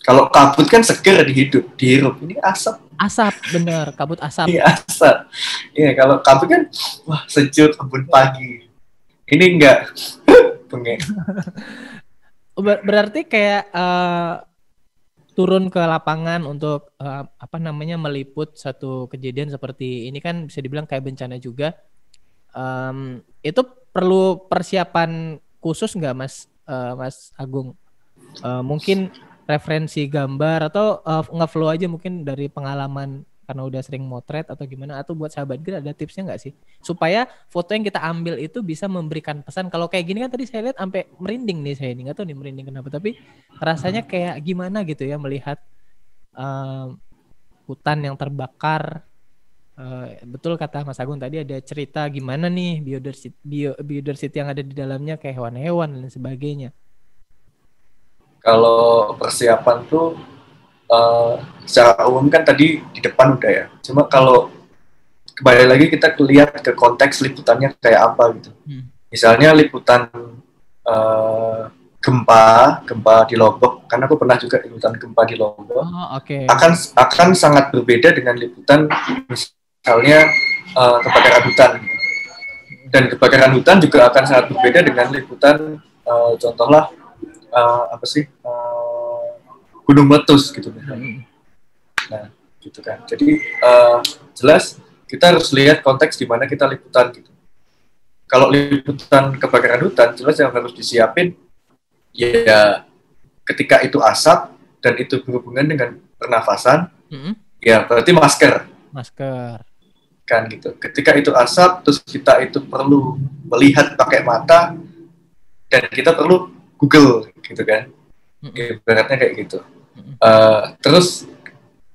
Kalau kabut kan seger dihirup. Ini asap. Asap, bener, kabut asap. Iya, asap. Iya, kalau kabut kan wah, sejuk embun pagi. Ini enggak. Bengek. Berarti kayak turun ke lapangan untuk meliput satu kejadian seperti ini kan bisa dibilang kayak bencana juga. Itu perlu persiapan khusus nggak, Mas Agung? Mungkin referensi gambar atau nge-flow aja mungkin dari pengalaman karena udah sering motret atau gimana, atau buat sahabat Green ada tipsnya nggak sih supaya foto yang kita ambil itu bisa memberikan pesan? Kalau kayak gini kan tadi saya lihat sampai merinding nih saya, ini nggak tahu nih merinding kenapa, tapi rasanya kayak gimana gitu ya melihat hutan yang terbakar. Betul kata Mas Agung tadi, ada cerita gimana nih biodiversity yang ada di dalamnya, kayak hewan-hewan dan sebagainya. Kalau persiapan tuh secara umum kan tadi di depan udah ya. Cuma kalau kembali lagi kita lihat ke konteks liputannya kayak apa gitu. Misalnya liputan gempa di Lombok, karena aku pernah juga liputan gempa di Lombok. Akan sangat berbeda dengan liputan misalnya kebakaran hutan. Dan kebakaran hutan juga akan sangat berbeda dengan liputan contohlah gunung meletus gitu misalnya. Nah, gitu kan. Jadi jelas kita harus lihat konteks di mana kita liputan gitu. Kalau liputan kebakaran hutan, jelas yang harus disiapin ya ketika itu asap dan itu berhubungan dengan pernafasan, ya berarti masker. Kan gitu. Ketika itu asap, terus kita itu perlu melihat pakai mata dan kita perlu Google gitu kan. Ibaratnya kayak gitu. Terus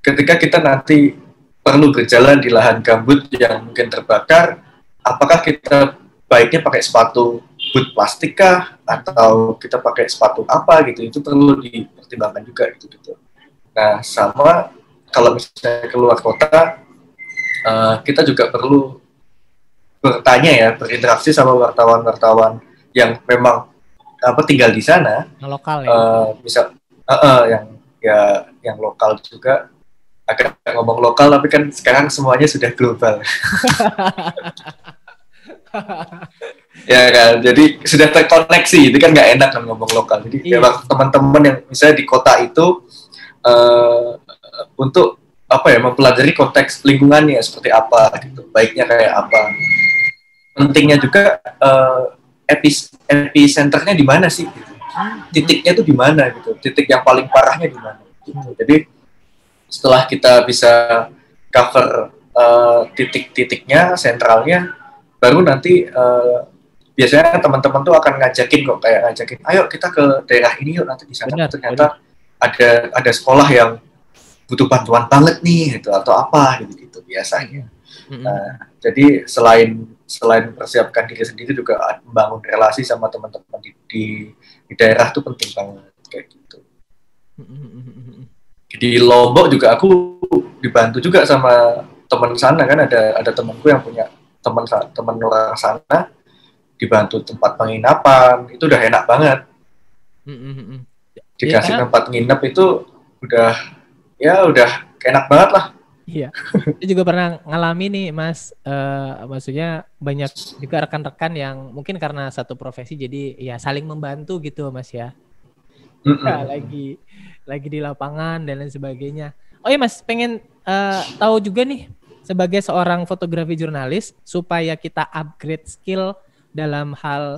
ketika kita nanti perlu berjalan di lahan gambut yang mungkin terbakar, apakah kita baiknya pakai sepatu boot plastik kah atau kita pakai sepatu apa gitu, itu perlu dipertimbangkan juga gitu. Nah, sama kalau misalnya keluar kota, kita juga perlu bertanya ya, berinteraksi sama wartawan-wartawan yang memang tinggal di sana, lokal ya. Misal yang lokal juga. Agak ngomong lokal tapi kan sekarang semuanya sudah global. Ya kan, jadi sudah terkoneksi, itu kan nggak enak kan ngomong lokal. Jadi memang teman-teman yang misalnya di kota itu untuk mempelajari konteks lingkungannya seperti apa gitu, baiknya kayak apa. Pentingnya juga epicenternya di mana sih gitu. Titiknya tuh di mana gitu, titik yang paling parahnya di mana gitu. Jadi setelah kita bisa cover titik-titiknya, sentralnya, baru nanti biasanya teman-teman tuh akan ngajakin, ayo kita ke daerah ini yuk, nanti di sana ternyata ada sekolah yang butuh bantuan banget nih gitu, atau apa gitu biasanya. Nah, jadi selain mempersiapkan diri sendiri, juga membangun relasi sama teman-teman di daerah tuh penting banget kayak gitu. Di Lombok juga aku dibantu juga sama teman sana kan, ada temanku yang punya teman orang sana, dibantu tempat penginapan, itu udah enak banget. Dikasih tempat nginep itu udah enak banget lah. Iya, saya juga pernah ngalami nih Mas, maksudnya banyak juga rekan-rekan yang mungkin karena satu profesi jadi ya saling membantu gitu Mas ya. Nah, lagi di lapangan dan lain sebagainya. Oh iya Mas, pengen tahu juga nih, sebagai seorang fotografi jurnalis, supaya kita upgrade skill dalam hal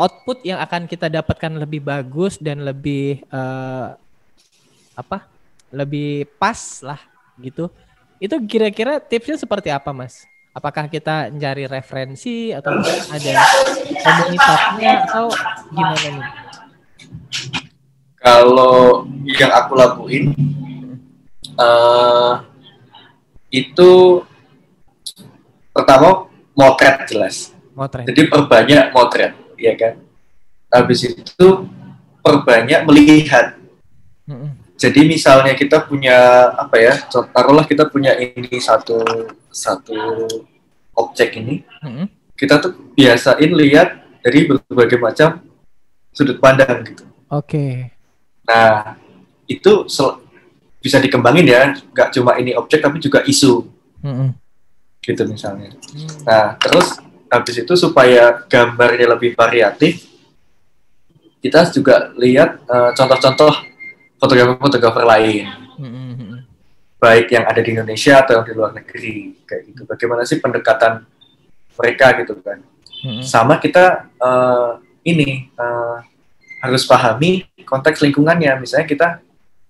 output yang akan kita dapatkan lebih bagus dan lebih lebih pas lah gitu. Itu kira-kira tipsnya seperti apa Mas? Apakah kita mencari referensi atau ada komunitasnya atau gimana nih? Kalau yang aku lakuin itu pertama motret jelas. Jadi perbanyak motret, ya kan. Habis itu perbanyak melihat. Jadi misalnya kita punya taruhlah kita punya ini satu objek ini, kita tuh biasain lihat dari berbagai macam sudut pandang gitu. Oke. Nah, itu bisa dikembangin ya, nggak cuma ini objek tapi juga isu, gitu misalnya. Nah, terus habis itu supaya gambarnya lebih variatif, kita juga lihat contoh-contoh fotografer lain, baik yang ada di Indonesia atau yang di luar negeri, kayak gitu. Bagaimana sih pendekatan mereka gitu kan? Sama kita harus pahami konteks lingkungannya. Misalnya kita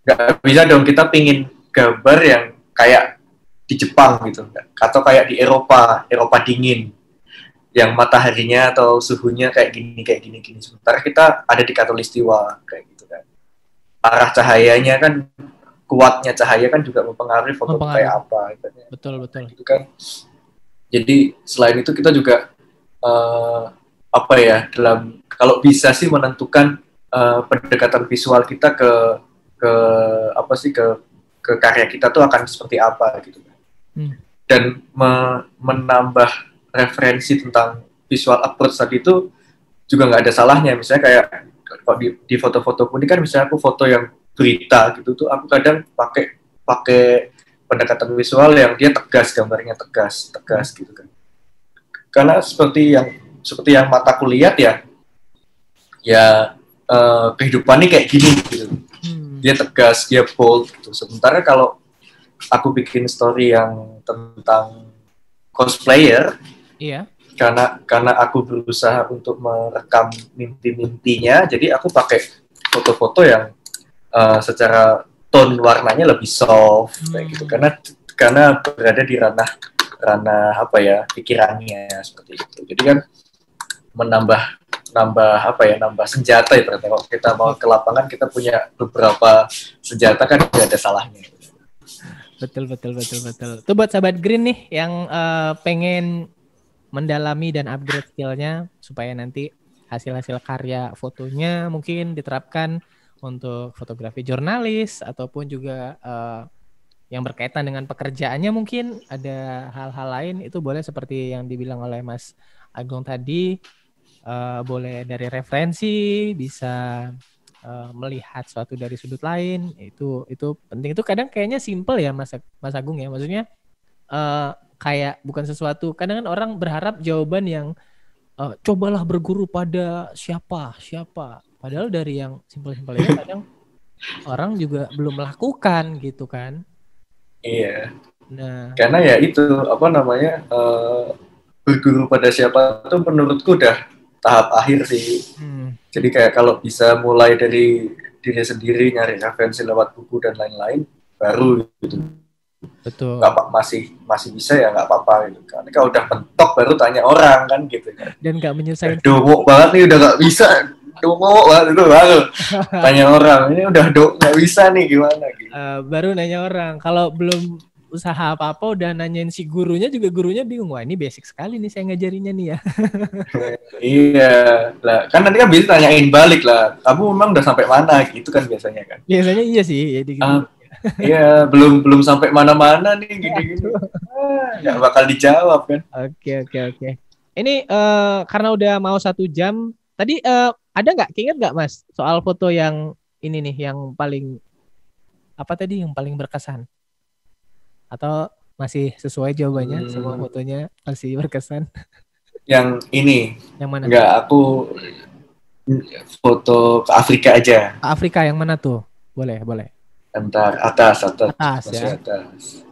nggak bisa dong kita pingin gambar yang kayak di Jepang gitu, atau kayak di Eropa dingin, yang mataharinya atau suhunya kayak gini. Sementara kita ada di Katulistiwa kayak gitu kan. Arah cahayanya kan, kuatnya cahaya kan juga mempengaruhi foto kayak apa. Betul. Gitu kan. Jadi selain itu kita juga kalau bisa sih menentukan pendekatan visual kita ke karya kita tuh akan seperti apa gitu kan. Dan menambah referensi tentang visual approach tadi itu juga nggak ada salahnya. Misalnya kayak kalau di foto-fotoku ini kan, misalnya aku foto yang berita gitu tuh, aku kadang pakai pendekatan visual yang dia tegas, gambarnya tegas gitu kan. Karena seperti yang mataku lihat ya kehidupan ini kayak gini gitu. Dia tegas, dia bold gitu. Sementara kalau aku bikin story yang tentang cosplayer, iya. Karena aku berusaha untuk merekam mimpi-mimpinya, jadi aku pakai foto-foto yang secara tone warnanya lebih soft kayak gitu. Karena berada di ranah pikirannya seperti itu. Jadi kan menambah senjata ya. Kalau kita mau ke lapangan, kita punya beberapa senjata kan, tidak ada salahnya. Betul. Itu buat sahabat Green nih yang pengen mendalami dan upgrade skillnya supaya nanti hasil-hasil karya fotonya mungkin diterapkan untuk fotografi jurnalis ataupun juga yang berkaitan dengan pekerjaannya, mungkin ada hal-hal lain, itu boleh seperti yang dibilang oleh Mas Agung tadi, boleh dari referensi, bisa melihat suatu dari sudut lain, itu penting. Itu kadang kayaknya simple ya Mas Agung ya, maksudnya kayak bukan sesuatu, kadang kan orang berharap jawaban yang cobalah berguru pada siapa, padahal dari yang simpel-simpel itu kadang orang juga belum melakukan gitu kan. Iya. Nah, karena ya itu berguru pada siapa itu menurutku udah tahap akhir sih. Jadi kayak kalau bisa mulai dari diri sendiri, nyari referensi lewat buku dan lain-lain, baru gitu. Betul. Masih bisa ya, nggak apa-apa gitu. Karena kalau udah mentok baru tanya orang kan gitu kan. Dan nggak menyelesaikan. Dongok banget nih, udah nggak bisa. Dongok banget itu baru tanya orang. Ini udah nggak bisa nih, gimana gitu. Baru nanya orang. Kalau belum usaha apa-apa udah nanyain si gurunya, juga gurunya bingung. Wah, ini basic sekali nih saya ngajarinya nih ya. Iya lah, kan nanti kan bisa tanyain balik lah. Kamu memang udah sampai mana gitu kan biasanya kan. Biasanya iya sih. Jadi gitu. Iya, belum sampai mana-mana nih gini-gini. Nggak bakal dijawab kan. Oke. Ini karena udah mau 1 jam. Tadi ada nggak, ingat nggak Mas soal foto yang ini nih, yang paling yang paling berkesan? Atau masih sesuai jawabannya, semua fotonya masih berkesan? Yang ini. Yang mana? Enggak, aku foto ke Afrika aja. Afrika yang mana tuh? Boleh. Entar atas ya. Atas.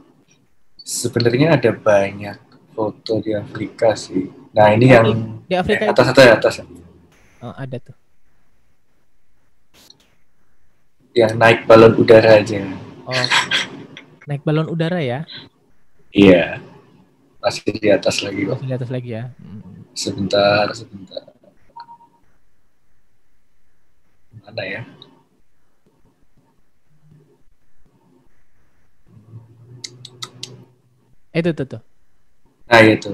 Sebenarnya ada banyak foto di Afrika sih. Nah, ini yang di Afrika atas. Oh, ada tuh. Yang naik balon udara aja. Oh. Naik balon udara ya? Iya. Masih di atas lagi kok. Masih di atas lagi ya. Sebentar. Mana ya? Itu tuh. Nah, itu.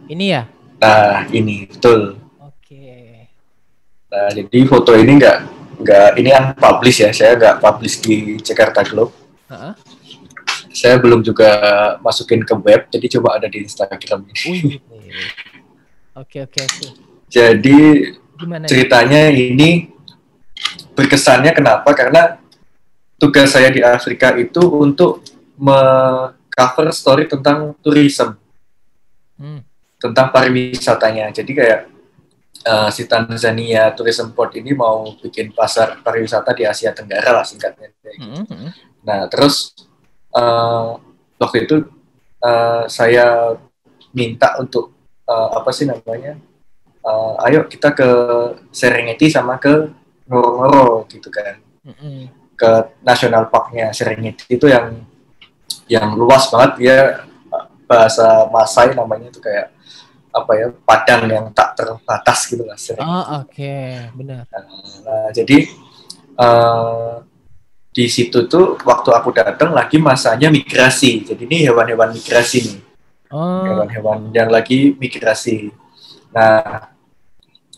Ini ya? Nah, ini betul. Oke. Nah, jadi foto ini nggak ini yang publish ya. Saya nggak publish di Jakarta Globe. Saya belum juga masukin ke web, jadi coba ada di Instagram ini. Oke. Jadi gimana ceritanya ini berkesannya kenapa? Karena tugas saya di Afrika itu untuk cover story tentang tourism, tentang pariwisatanya. Jadi kayak si Tanzania Tourism Board ini mau bikin pasar pariwisata di Asia Tenggara lah singkatnya. Nah, terus waktu itu saya minta untuk ayo kita ke Serengeti sama ke Ngorongoro gitu kan. ke National Park-nya Serengeti itu yang luas banget, dia bahasa Masai namanya itu kayak apa ya, padang yang tak terbatas gitu lah Serengeti. Oke. Benar. Nah, jadi di situ tuh waktu aku datang lagi masanya migrasi. Jadi ini hewan-hewan migrasi nih. Hewan-hewan yang lagi migrasi. Nah,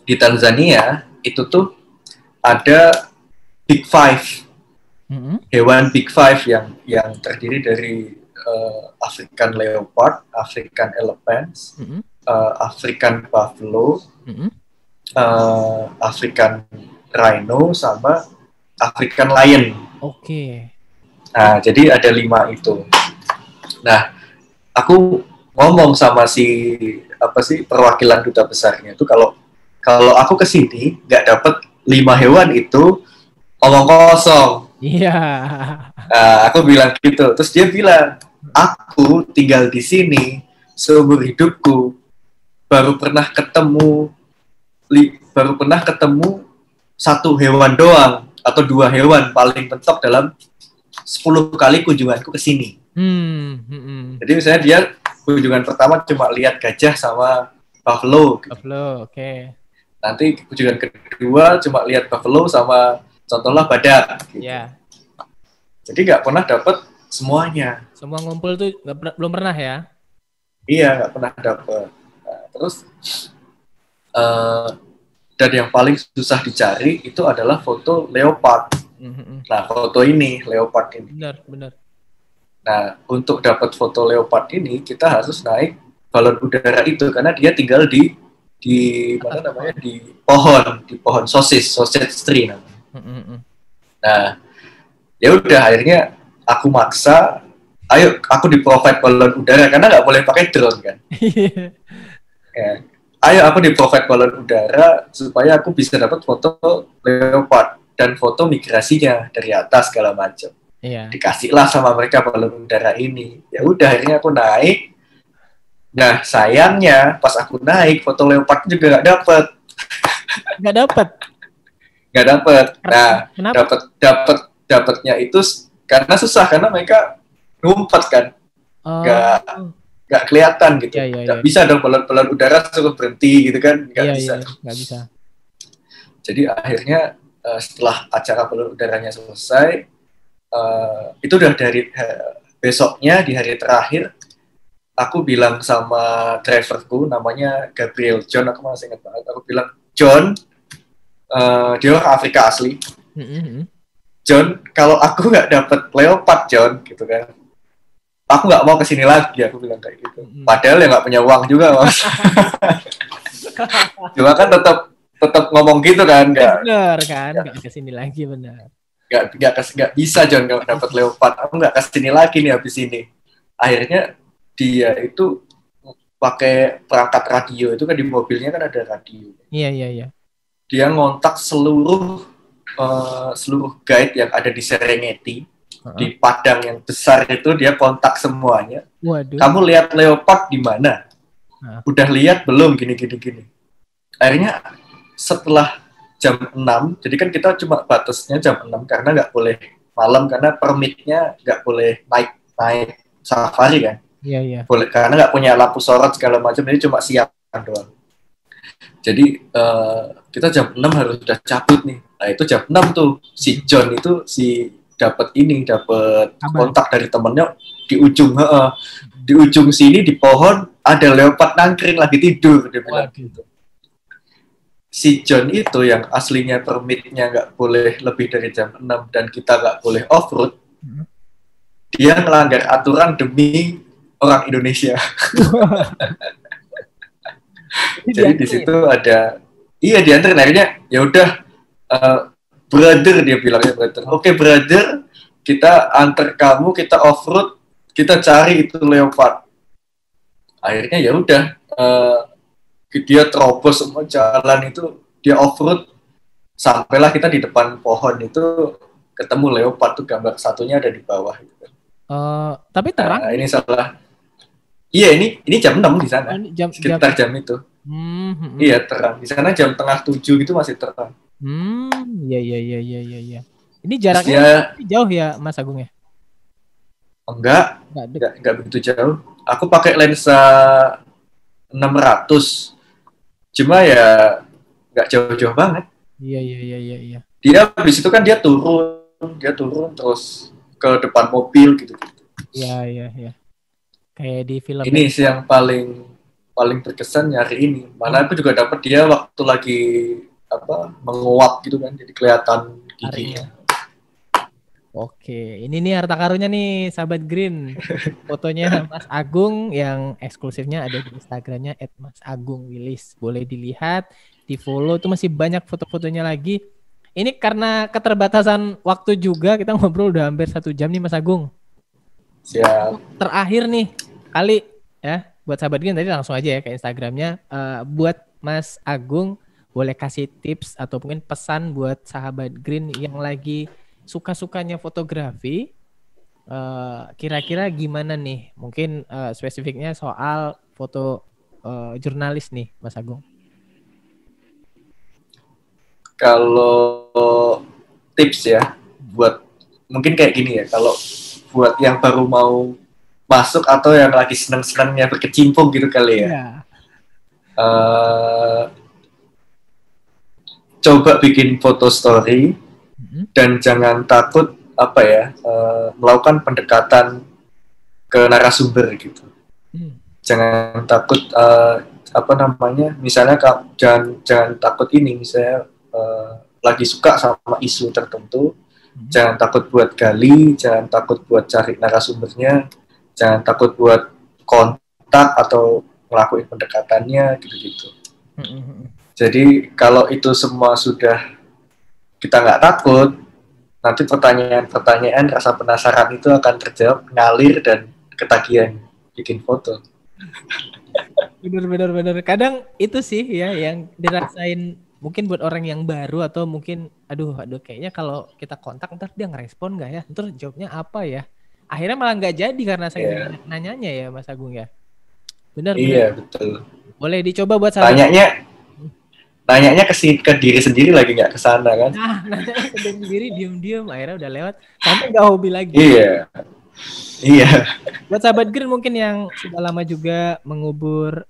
di Tanzania itu tuh ada Big Five. Hewan Big Five yang terdiri dari African leopard, African elephants, African buffalo, African rhino, sama African lion. Oke. Nah, jadi ada 5 itu. Nah, aku ngomong sama perwakilan duta besarnya itu kalau aku ke sini nggak dapat 5 hewan itu omong kosong. Iya. Nah, aku bilang gitu. Terus dia bilang, aku tinggal di sini seumur hidupku baru pernah ketemu 1 hewan doang atau 2 hewan paling mentok dalam 10 kali kunjunganku ke sini. Jadi misalnya dia kunjungan pertama cuma lihat gajah sama buffalo. Buffalo, oke. Nanti kunjungan kedua cuma lihat buffalo sama contohnya badak. Gitu. Yeah. Jadi nggak pernah dapat semuanya. Semua ngumpul tuh belum pernah ya? Iya, nggak pernah dapat. Nah, terus dan yang paling susah dicari itu adalah foto leopard. Nah, foto ini leopard ini. Benar. Nah, untuk dapat foto leopard ini kita harus naik balon udara itu karena dia tinggal di mana namanya, di pohon sausage tree namanya. Nah, ya udah akhirnya aku maksa, ayo aku di-provide balon udara karena nggak boleh pakai drone kan. Ya, ayo aku di-provide balon udara supaya aku bisa dapat foto leopard dan foto migrasinya dari atas segala macam. Iya. Dikasihlah sama mereka balon udara ini. Ya udah akhirnya aku naik. Nah, sayangnya pas aku naik foto leopard juga nggak dapet. Nggak dapet. Nah, dapetnya itu karena susah karena mereka ngumpet kan. Nggak kelihatan gitu. Nggak bisa dong balon udara suruh berhenti gitu kan. Nggak bisa. Jadi akhirnya setelah acara balon udaranya selesai, itu udah dari besoknya di hari terakhir, aku bilang sama driverku namanya Gabriel John, aku masih ingat banget. Aku bilang, John, dia orang Afrika asli. John, kalau aku nggak dapet leopard, John, gitu kan, aku nggak mau kesini lagi. Aku bilang kayak gitu. Padahal ya nggak punya uang juga, Mas. Cuma kan tetap ngomong gitu kan, bener kan, nggak kesini lagi, bener. Nggak bisa, John, nggak dapet leopard. Aku nggak kesini lagi nih habis ini. Akhirnya dia itu pakai perangkat radio, itu kan di mobilnya kan ada radio. Iya. Dia ngontak seluruh guide yang ada di Serengeti, di padang yang besar itu, dia kontak semuanya. Waduh. Kamu lihat leopard di mana? Udah lihat belum? Gini. Akhirnya setelah jam 6, jadi kan kita cuma batasnya jam 6 karena nggak boleh malam karena permitnya nggak boleh naik safari kan. Iya. Boleh karena nggak punya lampu sorot segala macam, ini cuma siang doang. Jadi kita jam 6 harus udah cabut nih. Nah itu jam 6 tuh si John itu dapat kontak dari temennya di ujung sini di pohon ada leopard nangkring lagi tidur, dia bilang gitu. Si John itu yang aslinya permitnya nggak boleh lebih dari jam 6 dan kita nggak boleh off-road, dia melanggar aturan demi orang Indonesia. Jadi di situ ada, diantarin. Akhirnya ya udah, brother, dia bilangnya brother. Oke, brother, kita antar kamu, kita off-road, kita cari itu leopard. Akhirnya ya udah, dia terobos semua jalan itu, dia off-road, sampailah kita di depan pohon itu, ketemu leopard tuh, gambar satunya ada di bawah. Gitu. Tapi terang? Nah, ini salah. Iya, ini jam 6 di sana, sekitar jam itu. Iya, terang. Di sana jam 6:30 gitu masih terang. Iya. Ini jaraknya jauh ya Mas Agung ya? Enggak begitu jauh. Aku pakai lensa 600. Cuma ya nggak jauh-jauh banget. Iya. Dia habis itu kan dia turun terus ke depan mobil gitu. Iya. Kayak di film. Ini sih yang paling berkesan nyari ini. Mana aku juga dapat dia waktu lagi menguap gitu kan, jadi kelihatan giginya. Oke, ini nih harta karunnya nih, sahabat Green. Fotonya Mas Agung yang eksklusifnya ada di Instagramnya @masagung_willis. Boleh dilihat, di follow, itu masih banyak foto-fotonya lagi. Ini karena keterbatasan waktu juga, kita ngobrol udah hampir 1 jam nih Mas Agung. Siap. Terakhir nih, kali ya, buat sahabat Green tadi langsung aja ya ke Instagramnya. Buat Mas Agung, boleh kasih tips atau mungkin pesan buat sahabat Green yang lagi suka-sukanya fotografi, kira-kira gimana nih? Mungkin spesifiknya soal foto jurnalis nih, Mas Agung. Kalau tips ya, buat mungkin kayak gini ya, kalau buat yang baru mau masuk atau yang lagi senang-senangnya berkecimpung gitu kali ya. Coba bikin foto story. Dan jangan takut melakukan pendekatan ke narasumber gitu. Jangan takut misalnya jangan takut ini, misalnya lagi suka sama isu tertentu, jangan takut buat gali, jangan takut buat cari narasumbernya, jangan takut buat kontak atau ngelakuin pendekatannya gitu-gitu. Jadi kalau itu semua sudah kita nggak takut, nanti pertanyaan-pertanyaan rasa penasaran itu akan terjawab, ngalir dan ketagihan bikin foto. Bener. Kadang itu sih ya yang dirasain mungkin buat orang yang baru atau mungkin aduh kayaknya kalau kita kontak ntar dia ngerespon nggak ya, ntar jawabnya apa ya. Akhirnya malah nggak jadi karena saya nanyanya ya Mas Agung ya. Bener. Iya betul. Boleh dicoba buat sahabat. Nanyanya ke diri sendiri lagi, nggak ke sana kan? Nah, nanyanya ke diri sendiri, diem-diem, akhirnya udah lewat, sampai nggak hobi lagi. Iya. Buat sahabat Green mungkin yang sudah lama juga mengubur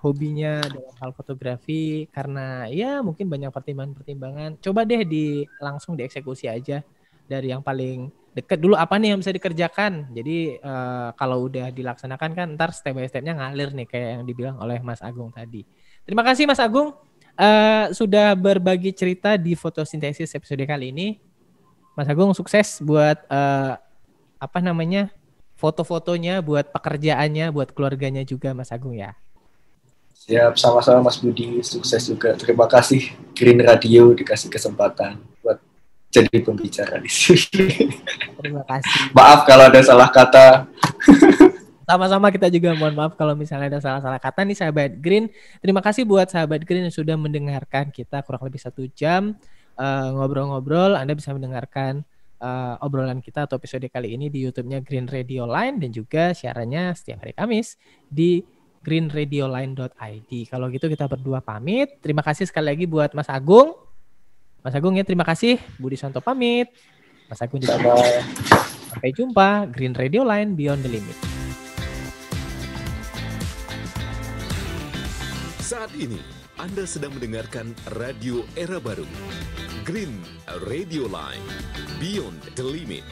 hobinya dalam hal fotografi, karena ya mungkin banyak pertimbangan. Coba deh langsung dieksekusi aja dari yang paling dekat dulu, apa nih yang bisa dikerjakan. Jadi kalau udah dilaksanakan kan ntar step by stepnya ngalir nih kayak yang dibilang oleh Mas Agung tadi. Terima kasih Mas Agung sudah berbagi cerita di fotosintesis episode kali ini. Mas Agung sukses buat foto-fotonya, buat pekerjaannya, buat keluarganya juga Mas Agung ya. Siap, sama-sama Mas Budi, sukses juga. Terima kasih Green Radio dikasih kesempatan buat jadi pembicara di sini. Terima kasih. Maaf kalau ada salah kata. Sama-sama, kita juga mohon maaf kalau misalnya ada salah-salah kata nih sahabat Green. Terima kasih buat sahabat Green yang sudah mendengarkan kita kurang lebih 1 jam ngobrol-ngobrol. Anda bisa mendengarkan obrolan kita atau episode kali ini di YouTube-nya Green Radio Line dan juga siarannya setiap hari Kamis di greenradioline.id. Kalau gitu kita berdua pamit. Terima kasih sekali lagi buat Mas Agung. Mas Agung ya, terima kasih. Budi Santo pamit. Mas Agung juga. Sampai jumpa. Green Radio Line, Beyond the Limit. Saat ini Anda sedang mendengarkan Radio Era Baru, Green Radio Line, Beyond the Limit.